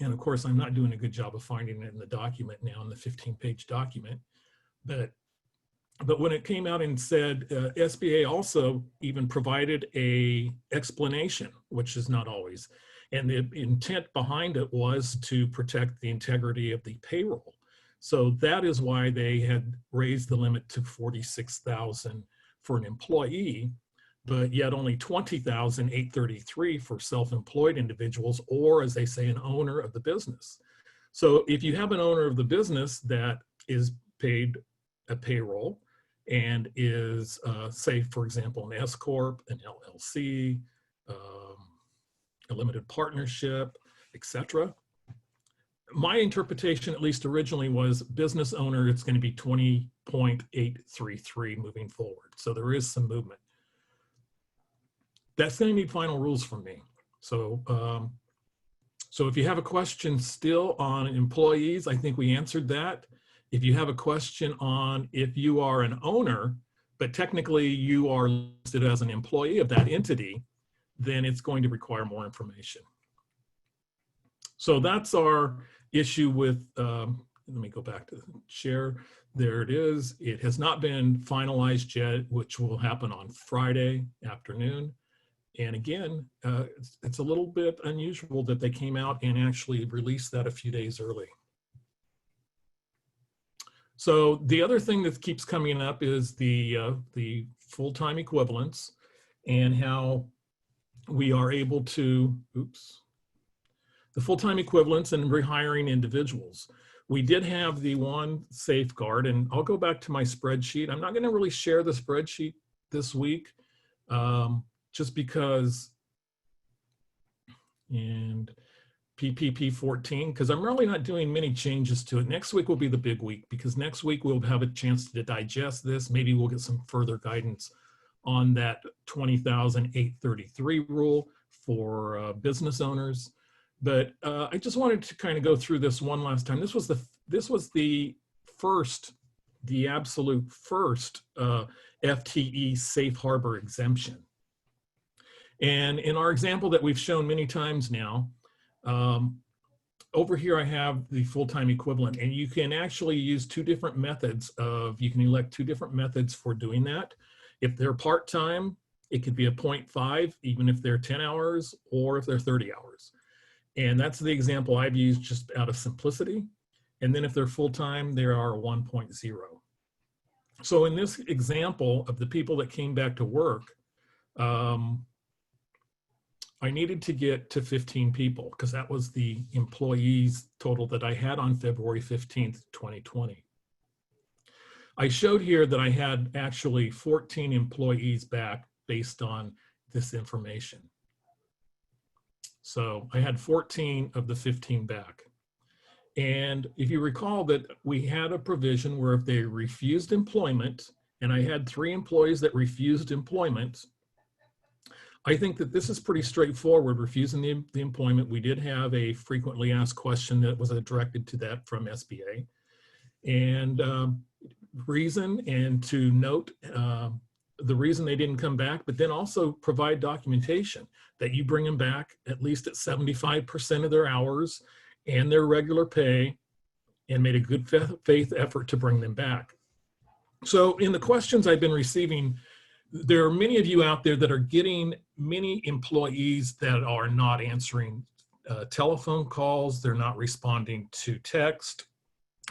And of course, I'm not doing a good job of finding it in the document now, in the 15-page document. But when it came out and said, SBA also even provided a explanation, which is not always. And the intent behind it was to protect the integrity of the payroll. So that is why they had raised the limit to $46,000 for an employee, but yet only $20,833 for self-employed individuals, or as they say, an owner of the business. So if you have an owner of the business that is paid a payroll and is, say, for example, an S Corp, an LLC, a limited partnership, etc. My interpretation, at least originally, was business owner, it's going to be 20.833 moving forward. So there is some movement. That's going to need final rules from me. So, so if you have a question still on employees, I think we answered that. If you have a question on if you are an owner, but technically you are listed as an employee of that entity, then it's going to require more information. So that's our issue with, let me go back to the share. There it is. It has not been finalized yet, which will happen on Friday afternoon. And again, it's a little bit unusual that they came out and actually released that a few days early. So the other thing that keeps coming up is the full-time equivalents and how we are able to, the full-time equivalents and rehiring individuals. We did have the one safeguard, and I'll go back to my spreadsheet. I'm not going to really share the spreadsheet this week, just because, and PPP 14, because I'm really not doing many changes to it. Next week will be the big week, because next week we'll have a chance to digest this. Maybe we'll get some further guidance on that 20,833 rule for business owners. But I just wanted to kind of go through this one last time. This was the absolute first FTE safe harbor exemption. And in our example that we've shown many times now, over here I have the full-time equivalent, and you can actually use two different methods you can elect two different methods for doing that. If they're part-time, it could be a 0.5, even if they're 10 hours or if they're 30 hours. And that's the example I've used just out of simplicity. And then if they're full-time, they are 1.0. So in this example of the people that came back to work, I needed to get to 15 people because that was the employees total that I had on February 15th, 2020. I showed here that I had actually 14 employees back based on this information. So I had 14 of the 15 back. And if you recall that we had a provision where if they refused employment, and I had 3 employees that refused employment, I think that this is pretty straightforward, refusing the employment. We did have a frequently asked question that was directed to that from SBA. And reason, and to note the reason they didn't come back, but then also provide documentation that you bring them back at least at 75% of their hours and their regular pay, and made a good faith effort to bring them back. So in the questions I've been receiving, there are many of you out there that are getting many employees that are not answering telephone calls, they're not responding to text,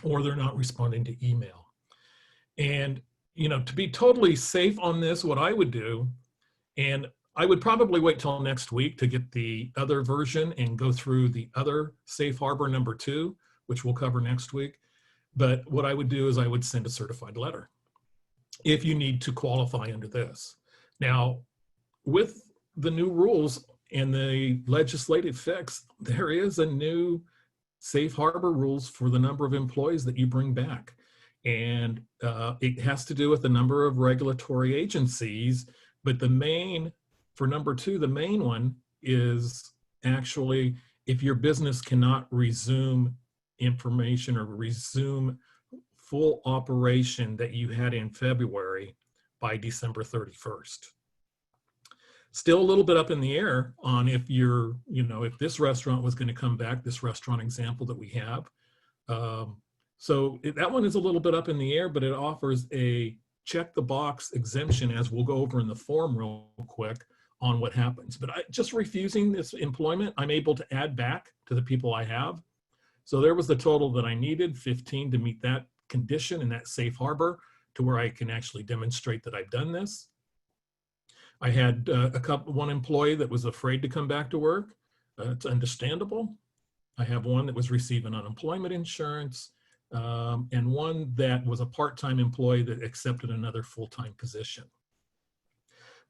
or they're not responding to email. And, you know, to be totally safe on this, what I would do, and I would probably wait till next week to get the other version and go through the other safe harbor number 2, which we'll cover next week. But what I would do is I would send a certified letter if you need to qualify under this. Now, with the new rules and the legislative fix, there is a new safe harbor rules for the number of employees that you bring back. And it has to do with the number of regulatory agencies, but the main, for number 2, the main one is actually if your business cannot resume information or resume full operation that you had in February by December 31st. Still a little bit up in the air on if you're, you know, if this restaurant was going to come back, this restaurant example that we have. So that one is a little bit up in the air, but it offers a check the box exemption, as we'll go over in the form real quick on what happens. But just refusing this employment, I'm able to add back to the people I have. So there was the total that I needed, 15, to meet that condition and that safe harbor to where I can actually demonstrate that I've done this. I had one employee that was afraid to come back to work. It's understandable. I have one that was receiving unemployment insurance, and one that was a part-time employee that accepted another full-time position.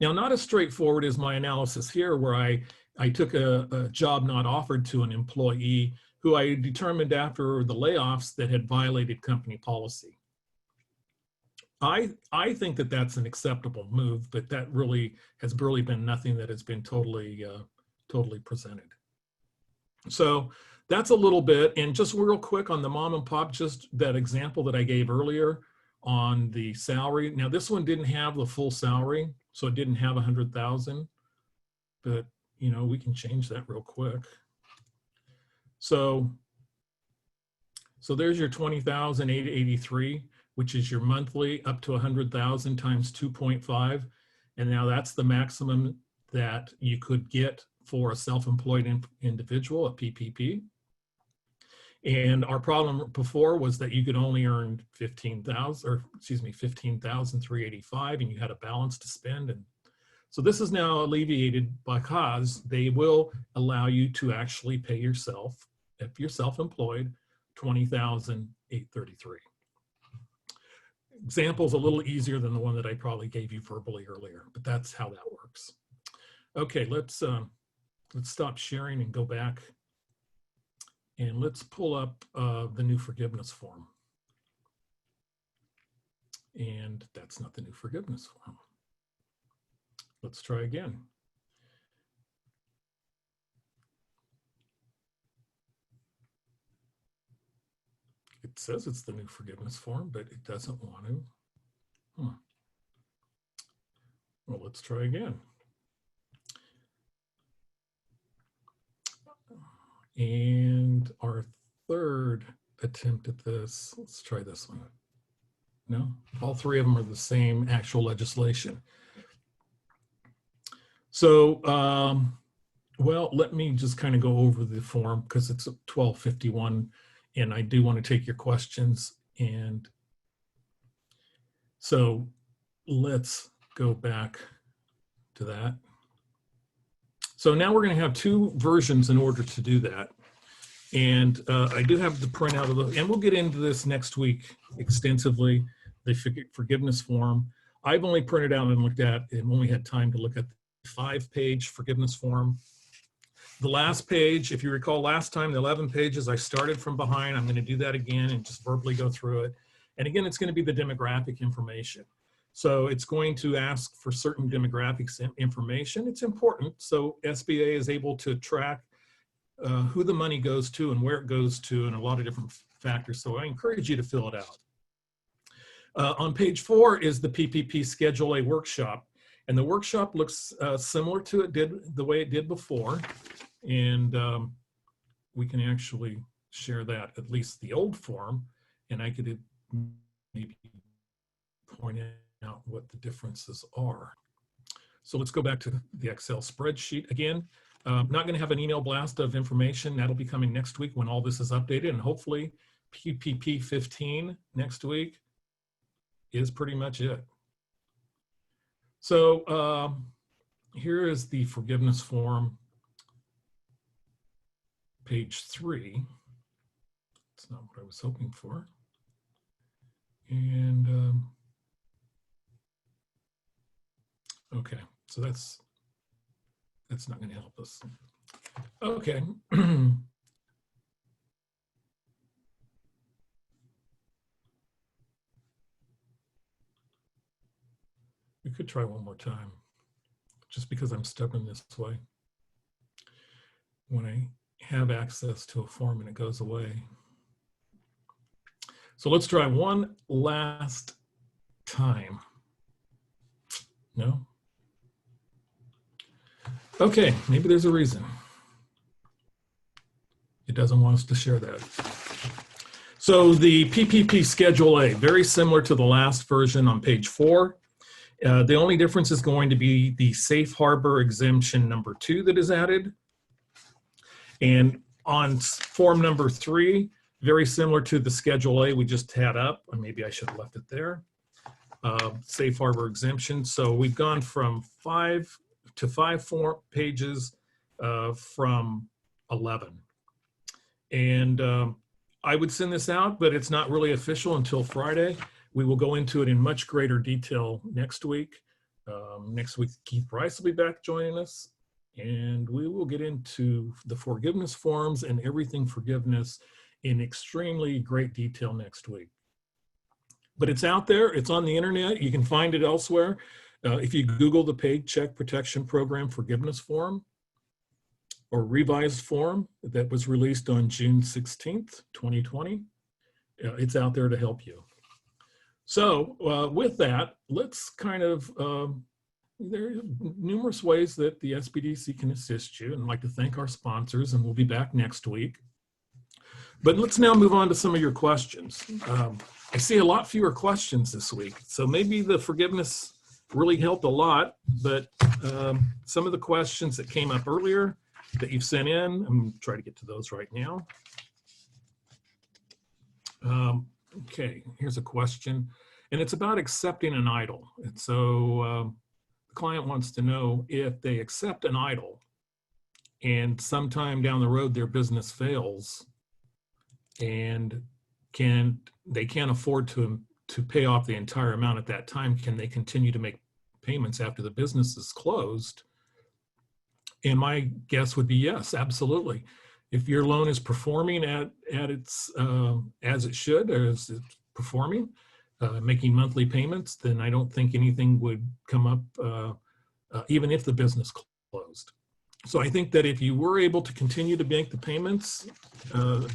Now, not as straightforward as my analysis here, where I took a job not offered to an employee who I determined after the layoffs that had violated company policy. I think that that's an acceptable move, but that really has been nothing that has been totally presented. So that's a little bit, and just real quick on the mom and pop, just that example that I gave earlier on the salary. Now this one didn't have the full salary, so it didn't have 100,000, but you know, we can change that real quick. So there's your 20,883, which is your monthly up to 100,000 times 2.5. And now that's the maximum that you could get for a self-employed individual, a PPP. And our problem before was that you could only earn 15,385, and you had a balance to spend. And so this is now alleviated because they will allow you to actually pay yourself, if you're self-employed, 20,833. Example's a little easier than the one that I probably gave you verbally earlier, but that's how that works. Okay, let's stop sharing and go back, and let's pull up the new forgiveness form. And that's not the new forgiveness form. Let's try again. It says it's the new forgiveness form, but it doesn't want to. Well, let's try again. And our third attempt at this, let's try this one. No, all three of them are the same actual legislation. So, well, let me just kind of go over the form because it's 1251. And I do want to take your questions. And so let's go back to that. So now we're going to have two versions in order to do that. And I do have the printout of the, and we'll get into this next week extensively, the forgiveness form. I've only printed out and looked at, and only had time to look at the 5-page forgiveness form. The last page, if you recall last time, the 11 pages, I started from behind. I'm going to do that again and just verbally go through it. And again, it's going to be the demographic information. So it's going to ask for certain demographics information. It's important. So SBA is able to track who the money goes to and where it goes to and a lot of different factors. So I encourage you to fill it out. On page 4 is the PPP Schedule A workshop. And the workshop looks similar to the way it did before. And we can actually share that, at least the old form, and I could maybe point out what the differences are. So let's go back to the Excel spreadsheet again. Not going to have an email blast of information. That'll be coming next week when all this is updated, and hopefully PPP 15 next week is pretty much it. So here is the forgiveness form. Page 3. That's not what I was hoping for. And okay, so that's not going to help us. Okay. We could try one more time, just because I'm stubborn this way. When I have access to a form and it goes away. So let's try one last time. No? Okay, maybe there's a reason. It doesn't want us to share that. So the PPP Schedule A, very similar to the last version on page 4. The only difference is going to be the safe harbor exemption number 2 that is added. And on form number 3, very similar to the Schedule A we just had up, or maybe I should have left it there, safe harbor exemption. So we've gone from 5 to 5 pages from 11. And I would send this out, but it's not really official until Friday. We will go into it in much greater detail next week. Next week, Keith Rice will be back joining us. And we will get into the forgiveness forms and everything forgiveness in extremely great detail next week. But it's out there, it's on the internet, you can find it elsewhere. If you Google the Paycheck Protection Program forgiveness form or revised form that was released on June 16th, 2020, it's out there to help you. So with that, let's kind of, there are numerous ways that the SBDC can assist you, and I'd like to thank our sponsors, and we'll be back next week. But let's now move on to some of your questions. I see a lot fewer questions this week, so maybe the forgiveness really helped a lot, but some of the questions that came up earlier that you've sent in, I'm going to try to get to those right now. Okay, here's a question, and it's about accepting an EIDL. And so the client wants to know if they accept an EIDL and sometime down the road their business fails and they can't afford to pay off the entire amount at that time, can they continue to make payments after the business is closed? And my guess would be yes, absolutely. If your loan is performing at its as it should, or as it's performing, making monthly payments, then I don't think anything would come up, even if the business closed. So I think that if you were able to continue to make the payments,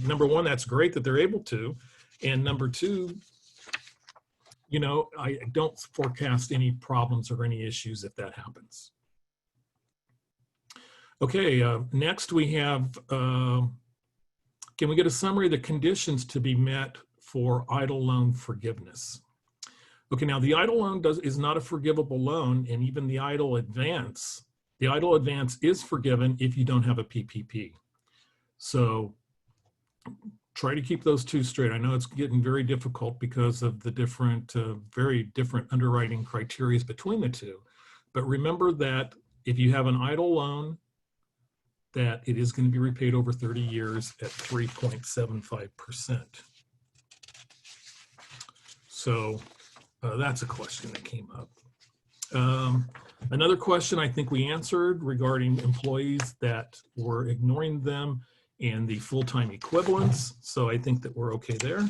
number one, that's great that they're able to, and number two, you know, I don't forecast any problems or any issues if that happens. Okay, next we have, can we get a summary of the conditions to be met for EIDL loan forgiveness? Okay, now the EIDL loan is not a forgivable loan, and even the EIDL advance is forgiven if you don't have a PPP. So try to keep those two straight. I know it's getting very difficult because of the different, very different underwriting criteria between the two. But remember that if you have an EIDL loan, that it is going to be repaid over 30 years at 3.75%. So that's a question that came up. Another question I think we answered regarding employees that were ignoring them and the full-time equivalents. So I think that we're okay there.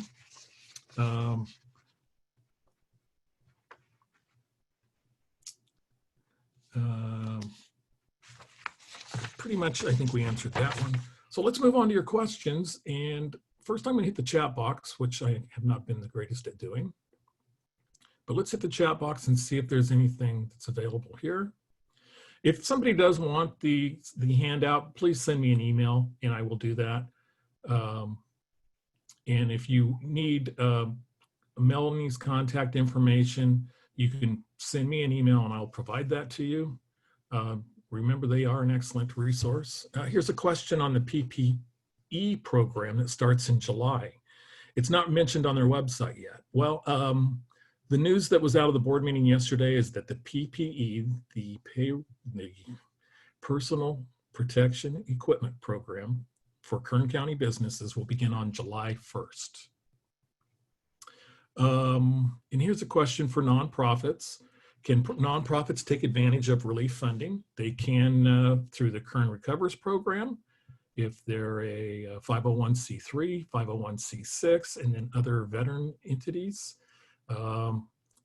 Pretty much, I think we answered that one. So let's move on to your questions. And first I'm going to hit the chat box, which I have not been the greatest at doing. But let's hit the chat box and see if there's anything that's available here. If somebody does want the handout, please send me an email and I will do that. And if you need Melanie's contact information, you can send me an email and I'll provide that to you. Remember, they are an excellent resource. Here's a question on the PPE program that starts in July. It's not mentioned on their website yet. Well, the news that was out of the board meeting yesterday is that the PPE, the Personal Protection Equipment Program for Kern County businesses, will begin on July 1st. And here's a question for nonprofits. Can nonprofits take advantage of relief funding? They can through the Kern Recovers program, if they're a 501c3, 501c6, and then other veteran entities.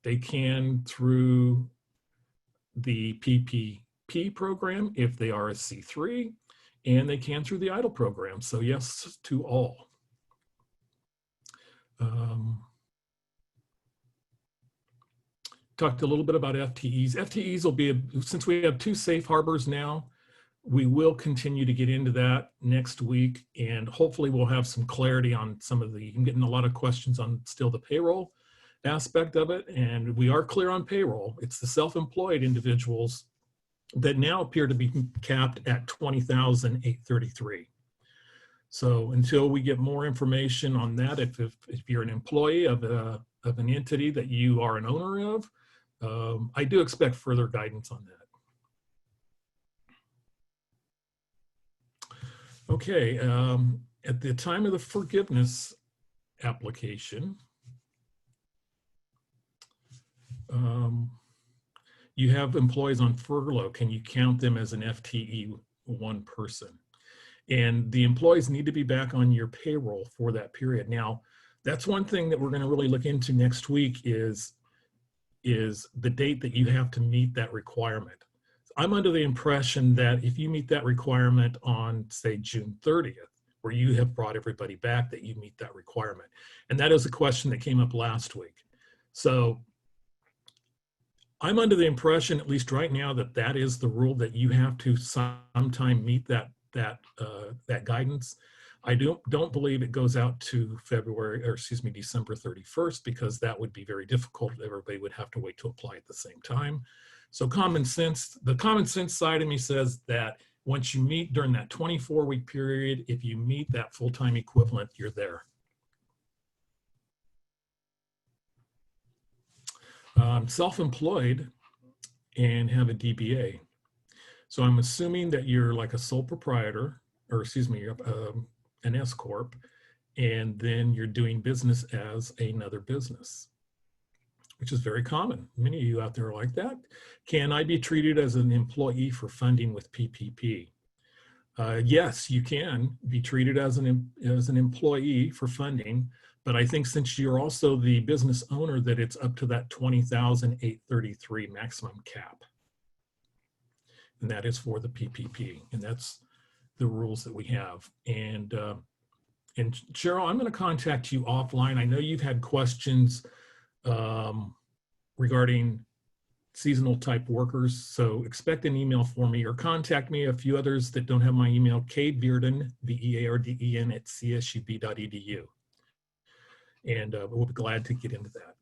They can through the PPP program if they are a C3, and they can through the EIDL program. So yes to all. Talked a little bit about FTEs. FTEs will be, since we have 2 safe harbors now, we will continue to get into that next week, and hopefully we'll have some clarity on some of the, I'm getting a lot of questions on still the payroll aspect of it, and we are clear on payroll. It's the self-employed individuals that now appear to be capped at $20,833. So until we get more information on that, if you're an employee of an entity that you are an owner of, I do expect further guidance on that. Okay, at the time of the forgiveness application, you have employees on furlough. Can you count them as an FTE one person? And the employees need to be back on your payroll for that period. Now, that's one thing that we're going to really look into next week is the date that you have to meet that requirement. I'm under the impression that if you meet that requirement on, say, June 30th, where you have brought everybody back, that you meet that requirement. And that is a question that came up last week. So I'm under the impression, at least right now, that that is the rule, that you have to sometime meet that guidance. I don't believe it goes out to December 31st, because that would be very difficult. Everybody would have to wait to apply at the same time. So the common sense side of me says that once you meet during that 24-week period, if you meet that full-time equivalent, you're there. I'm self-employed and have a DBA. So I'm assuming that you're like a sole proprietor, or excuse me, an S Corp, and then you're doing business as another business, which is very common. Many of you out there are like that. Can I be treated as an employee for funding with PPP? Yes, you can be treated as an employee for funding, but I think since you're also the business owner, that it's up to that $20,833 maximum cap. And that is for the PPP, and that's the rules that we have. And Cheryl, I'm going to contact you offline. I know you've had questions regarding seasonal type workers, so expect an email for me, or contact me. A few others that don't have my email, Bearden, Bearden at csub.edu, and we'll be glad to get into that.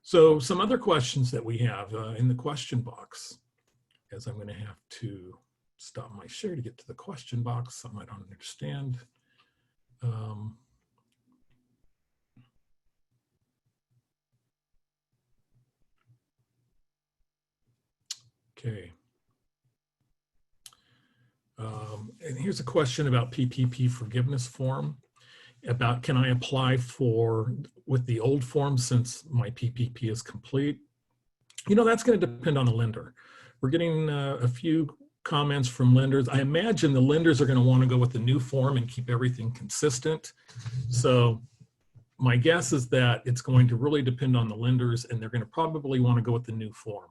So some other questions that we have in the question box, as I'm going to have to stop my share to get to the question box, something I don't understand. Okay. And here's a question about PPP forgiveness form, about can I apply with the old form since my PPP is complete? You know, that's going to depend on the lender. We're getting a few comments from lenders. I imagine the lenders are going to want to go with the new form and keep everything consistent. So my guess is that it's going to really depend on the lenders, and they're going to probably want to go with the new form.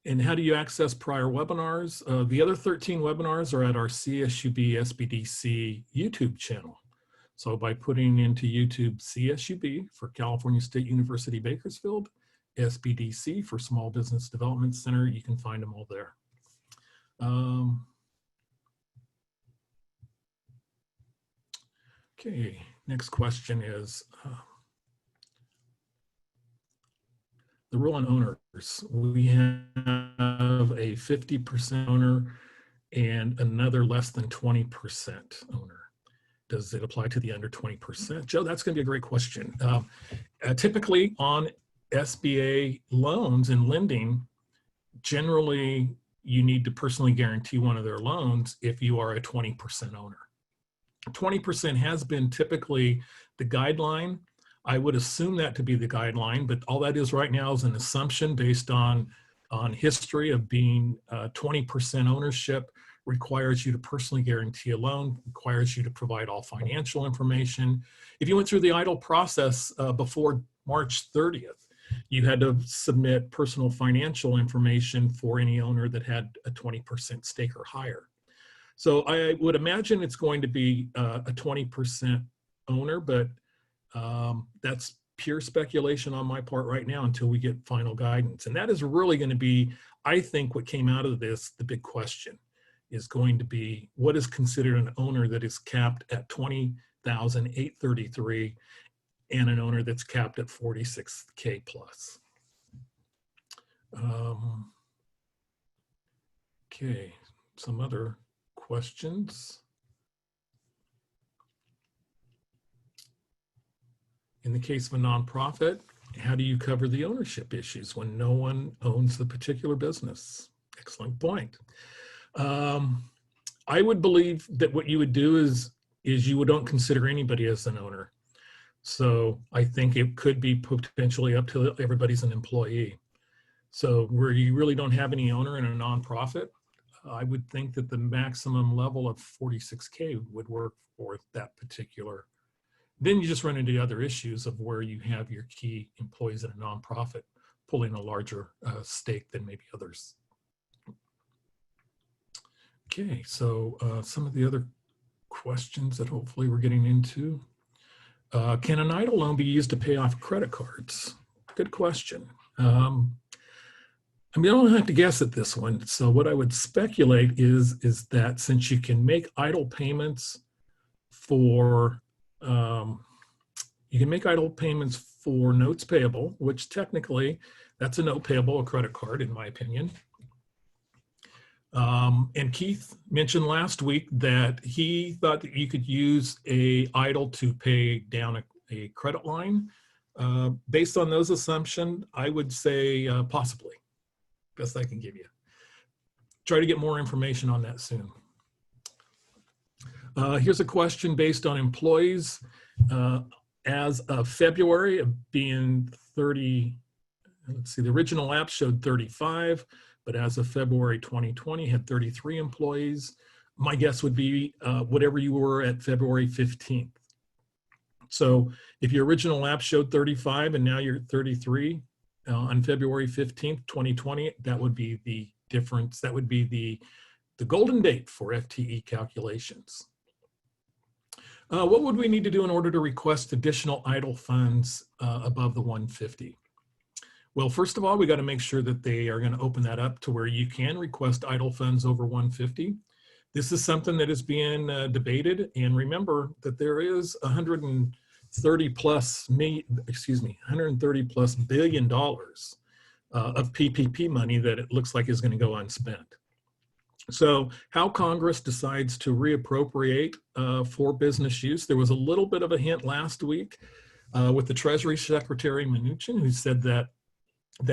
And how do you access prior webinars? The other 13 webinars are at our CSUB SBDC YouTube channel. So by putting into YouTube CSUB for California State University Bakersfield, SBDC for Small Business Development Center, you can find them all there. Okay, next question is the rule on owners. We have a 50% owner and another less than 20% owner. Does it apply to the under 20%? Joe, that's going to be a great question. Typically on SBA loans and lending, generally you need to personally guarantee one of their loans if you are a 20% owner. 20% has been typically the guideline. I would assume that to be the guideline, but all that is right now is an assumption based on history of being 20% ownership. Requires you to personally guarantee a loan, requires you to provide all financial information. If you went through the EIDL process before March 30th, you had to submit personal financial information for any owner that had a 20% stake or higher. So I would imagine it's going to be a 20% owner, but that's pure speculation on my part right now until we get final guidance. And that is really going to be, I think, what came out of this, the big question is going to be, what is considered an owner that is capped at $20,833 and an owner that's capped at $46K plus. Okay, some other questions. In the case of a nonprofit, how do you cover the ownership issues when no one owns the particular business? Excellent point. I would believe that what you would do is you don't consider anybody as an owner. So I think it could be potentially up to everybody's an employee. So where you really don't have any owner in a nonprofit, I would think that the maximum level of $46K would work for that particular. Then you just run into other issues of where you have your key employees in a nonprofit pulling a larger stake than maybe others. Okay, so some of the other questions that hopefully we're getting into. Can an EIDL loan be used to pay off credit cards? Good question. I mean, I don't have to guess at this one. So what I would speculate is that since you can make idle payments for notes payable, which technically that's a note payable, a credit card, in my opinion. And Keith mentioned last week that he thought that you could use a idle to pay down a credit line. Based on those assumptions, I would say possibly. Best I can give you. Try to get more information on that soon. Here's a question based on employees. As of February, being 30, let's see, the original app showed 35, but as of February 2020, had 33 employees. My guess would be whatever you were at February 15th. So if your original app showed 35 and now you're at 33 on February 15th, 2020, that would be the difference. That would be the golden date for FTE calculations. What would we need to do in order to request additional idle funds above the 150? Well, first of all, we got to make sure that they are going to open that up to where you can request idle funds over 150. This is something that is being debated, and remember that there is 130 plus billion dollars of PPP money that it looks like is going to go unspent. So how Congress decides to reappropriate for business use, there was a little bit of a hint last week with the Treasury Secretary Mnuchin, who said that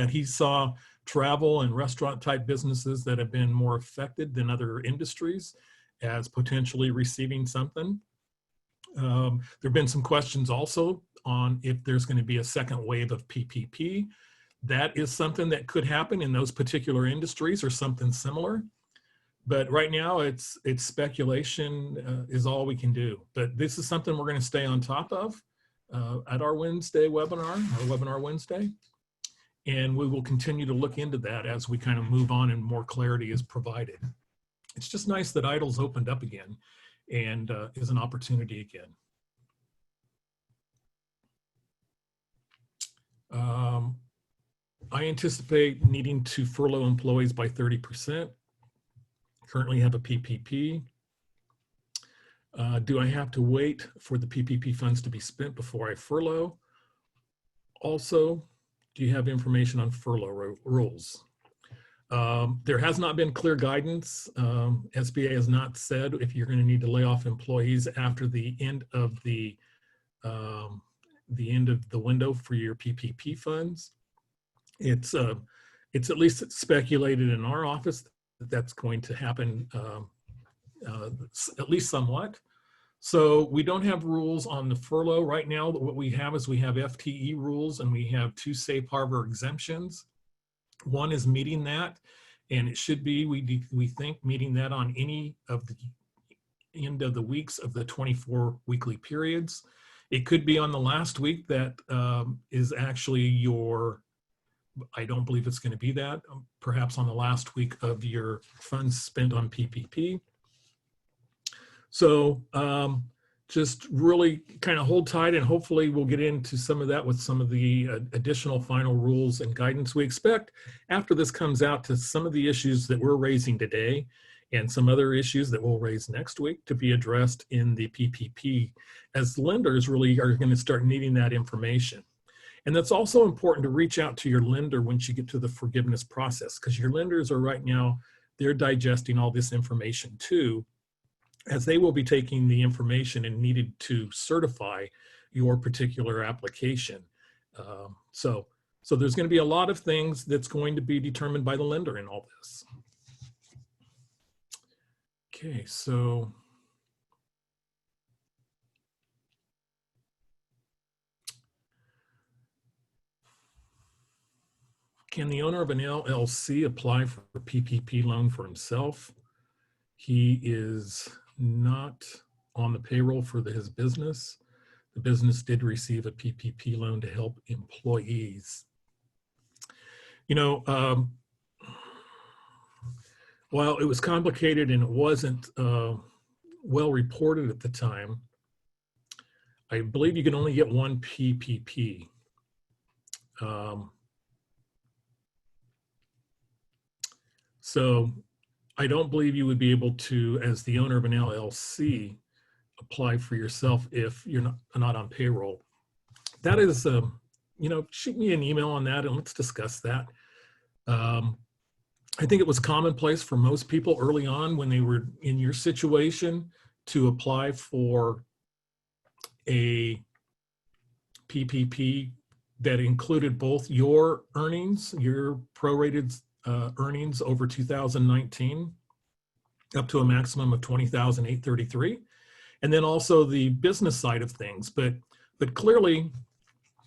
he saw travel and restaurant type businesses that have been more affected than other industries as potentially receiving something. There have been some questions also on if there's going to be a second wave of PPP. That is something that could happen in those particular industries or something similar. But right now it's speculation is all we can do. But this is something we're going to stay on top of at our Wednesday webinar, our Webinar Wednesday. And we will continue to look into that as we kind of move on and more clarity is provided. It's just nice that IDLE's opened up again and is an opportunity again. I anticipate needing to furlough employees by 30%. Currently have a PPP. Do I have to wait for the PPP funds to be spent before I furlough? Also, do you have information on furlough rules? There has not been clear guidance. SBA has not said if you're going to need to lay off employees after the end of the window for your PPP funds. It's at least speculated in our office that that's going to happen at least somewhat. So we don't have rules on the furlough right now. What we have is we have FTE rules and we have 2 safe harbor exemptions. One is meeting that, and it should be, we think, meeting that on any of the end of the weeks of the 24 weekly periods. It could be on the last week that is actually your, I don't believe it's going to be that, perhaps on the last week of your funds spent on PPP. So just really kind of hold tight, and hopefully we'll get into some of that with some of the additional final rules and guidance. We expect after this comes out to some of the issues that we're raising today and some other issues that we'll raise next week to be addressed in the PPP, as lenders really are going to start needing that information. And that's also important to reach out to your lender once you get to the forgiveness process, because your lenders are right now, they're digesting all this information too, as they will be taking the information and needed to certify your particular application. So there's going to be a lot of things that's going to be determined by the lender in all this. Okay, so can the owner of an LLC apply for a PPP loan for himself? He is not on the payroll for his business. The business did receive a PPP loan to help employees. You know, while it was complicated and it wasn't well reported at the time, I believe you can only get one PPP. So I don't believe you would be able to, as the owner of an LLC, apply for yourself if you're not on payroll. That is, shoot me an email on that and let's discuss that. I think it was commonplace for most people early on when they were in your situation to apply for a PPP that included both your earnings, your prorated earnings over 2019, up to a maximum of $20,833, and then also the business side of things. But clearly,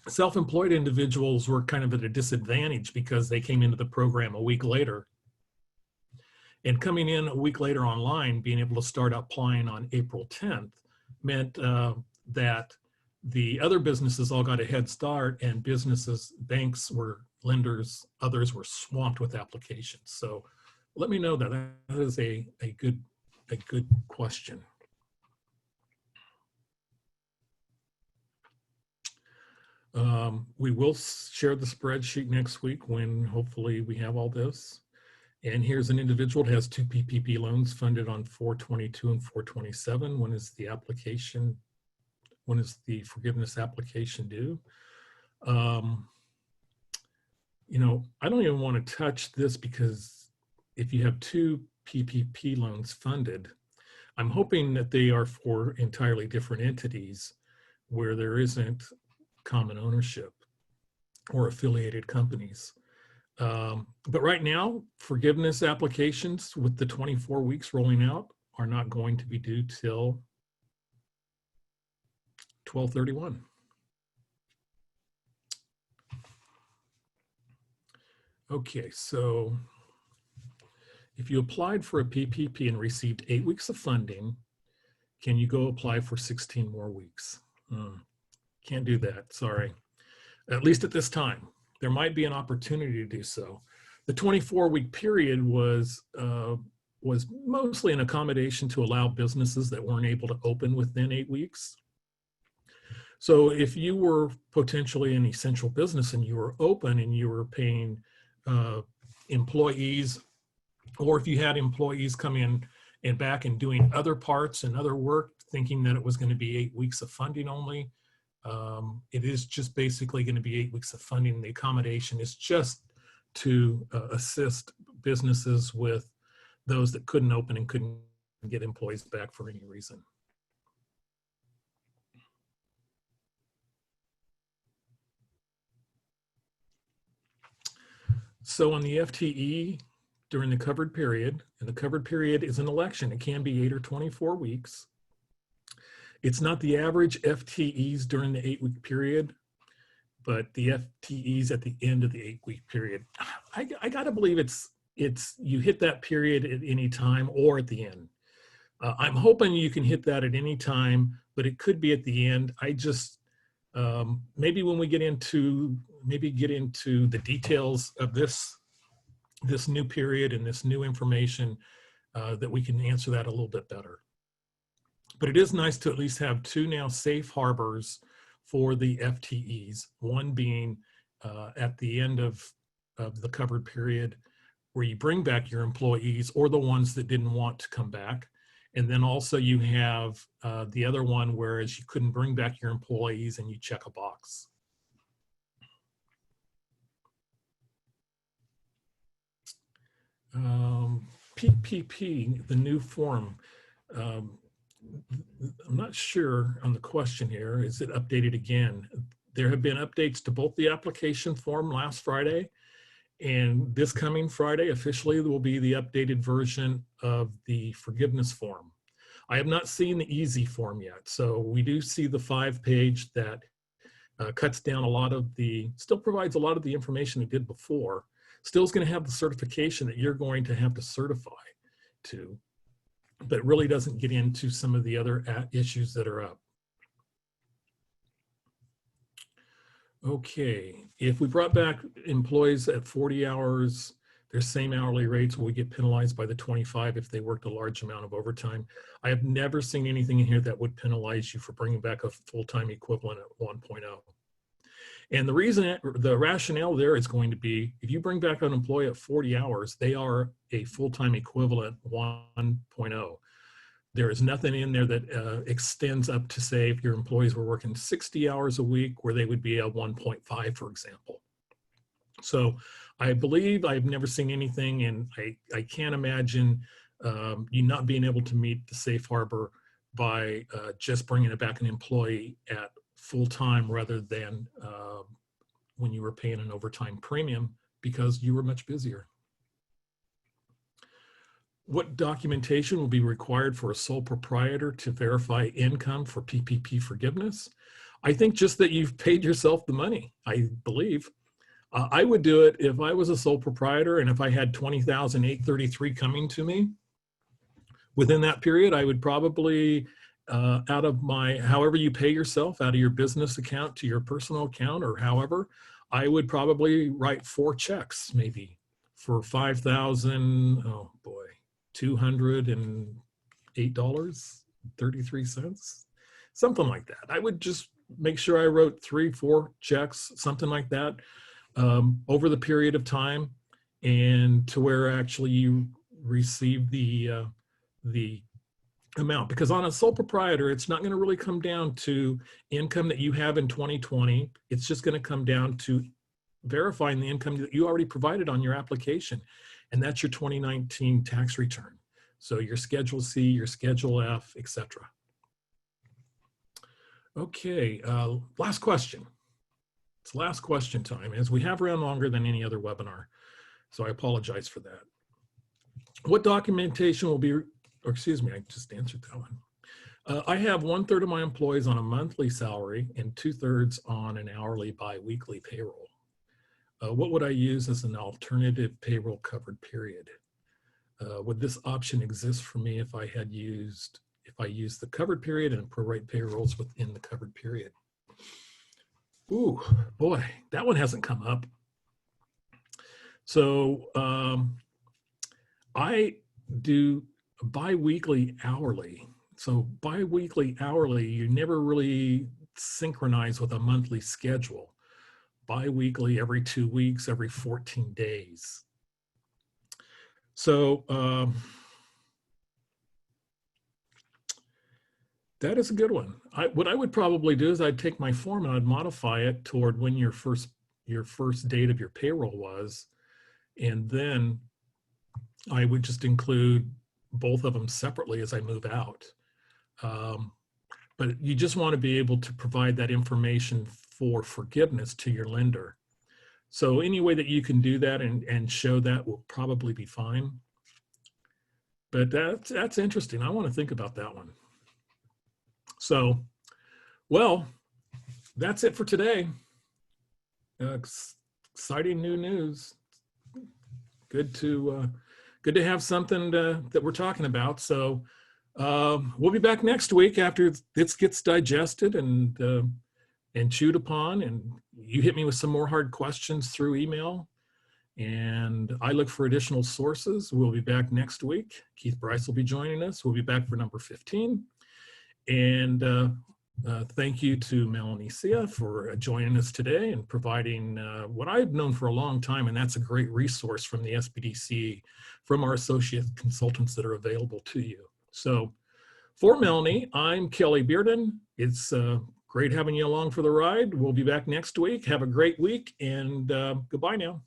self-employed individuals were kind of at a disadvantage because they came into the program a week later. And coming in a week later online, being able to start applying on April 10th meant that the other businesses all got a head start, and businesses, banks were lenders, others were swamped with applications. So let me know that. That is a good question. We will share the spreadsheet next week when hopefully we have all this. And here's an individual that has 2 PPP loans funded on 4/22 and 4/27. When is the application? When is the forgiveness application due? I don't even want to touch this because if you have 2 PPP loans funded, I'm hoping that they are for entirely different entities where there isn't common ownership or affiliated companies. But right now, forgiveness applications with the 24 weeks rolling out are not going to be due till 12/31. Okay, so if you applied for a PPP and received 8 weeks of funding, can you go apply for 16 more weeks? Can't do that, sorry. At least at this time. There might be an opportunity to do so. The 24-week period was mostly an accommodation to allow businesses that weren't able to open within 8 weeks. So if you were potentially an essential business and you were open and you were paying employees, or if you had employees come in and back and doing other parts and other work, thinking that it was going to be 8 weeks of funding only, it is just basically going to be 8 weeks of funding. The accommodation is just to assist businesses with those that couldn't open and couldn't get employees back for any reason. So on the FTE during the covered period, and the covered period is an election, it can be 8 or 24 weeks. It's not the average FTEs during the 8-week period, but the FTEs at the end of the 8-week period. I gotta believe it's you hit that period at any time or at the end. I'm hoping you can hit that at any time, but it could be at the end. I just, maybe when we get into the details of this new period and this new information, that we can answer that a little bit better. But it is nice to at least have 2 now safe harbors for the FTEs, one being at the end of the covered period where you bring back your employees or the ones that didn't want to come back. And then also you have the other one whereas you couldn't bring back your employees and you check a box. PPP, the new form. I'm not sure on the question here. Is it updated again? There have been updates to both the application form last Friday and this coming Friday officially there will be the updated version of the forgiveness form. I have not seen the easy form yet. So we do see the 5-page that cuts down a lot of still provides a lot of the information it did before. Still is going to have the certification that you're going to have to certify to, but really doesn't get into some of the other issues that are up. Okay, if we brought back employees at 40 hours, their same hourly rates, will we get penalized by the 25 if they worked a large amount of overtime? I have never seen anything in here that would penalize you for bringing back a full-time equivalent at 1.0. And the rationale there is going to be, if you bring back an employee at 40 hours, they are a full-time equivalent 1.0. There is nothing in there that extends up to say if your employees were working 60 hours a week where they would be a 1.5, for example. So I believe I've never seen anything, and I can't imagine you not being able to meet the safe harbor by just bringing back an employee at full time rather than when you were paying an overtime premium because you were much busier. What documentation will be required for a sole proprietor to verify income for PPP forgiveness? I think just that you've paid yourself the money, I believe. I would do it if I was a sole proprietor and if I had $20,833 coming to me. Within that period, I would probably, out of my, however you pay yourself, out of your business account to your personal account or however, I would probably write 4 checks maybe for $5,000, oh boy, $208.33, something like that. I would just make sure I wrote 3, 4 checks, something like that, over the period of time, and to where actually you receive the amount. Because on a sole proprietor, it's not going to really come down to income that you have in 2020. It's just going to come down to verifying the income that you already provided on your application. And that's your 2019 tax return. So your Schedule C, your Schedule F, etc. Okay, last question. It's last question time, as we have ran longer than any other webinar. So I apologize for that. What documentation will be, or excuse me, I just answered that one. I have 1/3 of my employees on a monthly salary and 2/3 on an hourly bi-weekly payroll. What would I use as an alternative payroll covered period? Would this option exist for me if I used the covered period and prorate payrolls within the covered period? Ooh, boy, that one hasn't come up. So I do bi-weekly hourly. So bi-weekly hourly, you never really synchronize with a monthly schedule. Bi-weekly every 2 weeks, every 14 days. So that is a good one. What I would probably do is I'd take my form and I'd modify it toward when your first date of your payroll was, and then I would just include both of them separately as I move out. But you just want to be able to provide that information for forgiveness to your lender. So any way that you can do that and show that will probably be fine. But that's interesting. I want to think about that one. So, well, that's it for today. Exciting new news. Good to have something that we're talking about. So we'll be back next week after this gets digested and chewed upon, and you hit me with some more hard questions through email, and I look for additional sources. We'll be back next week. Keith Bryce will be joining us. We'll be back for number 15. And thank you to Melanie Cea for joining us today and providing what I've known for a long time, and that's a great resource from the SBDC, from our associate consultants that are available to you. So for Melanie, I'm Kelly Bearden. It's great having you along for the ride. We'll be back next week. Have a great week, and goodbye now.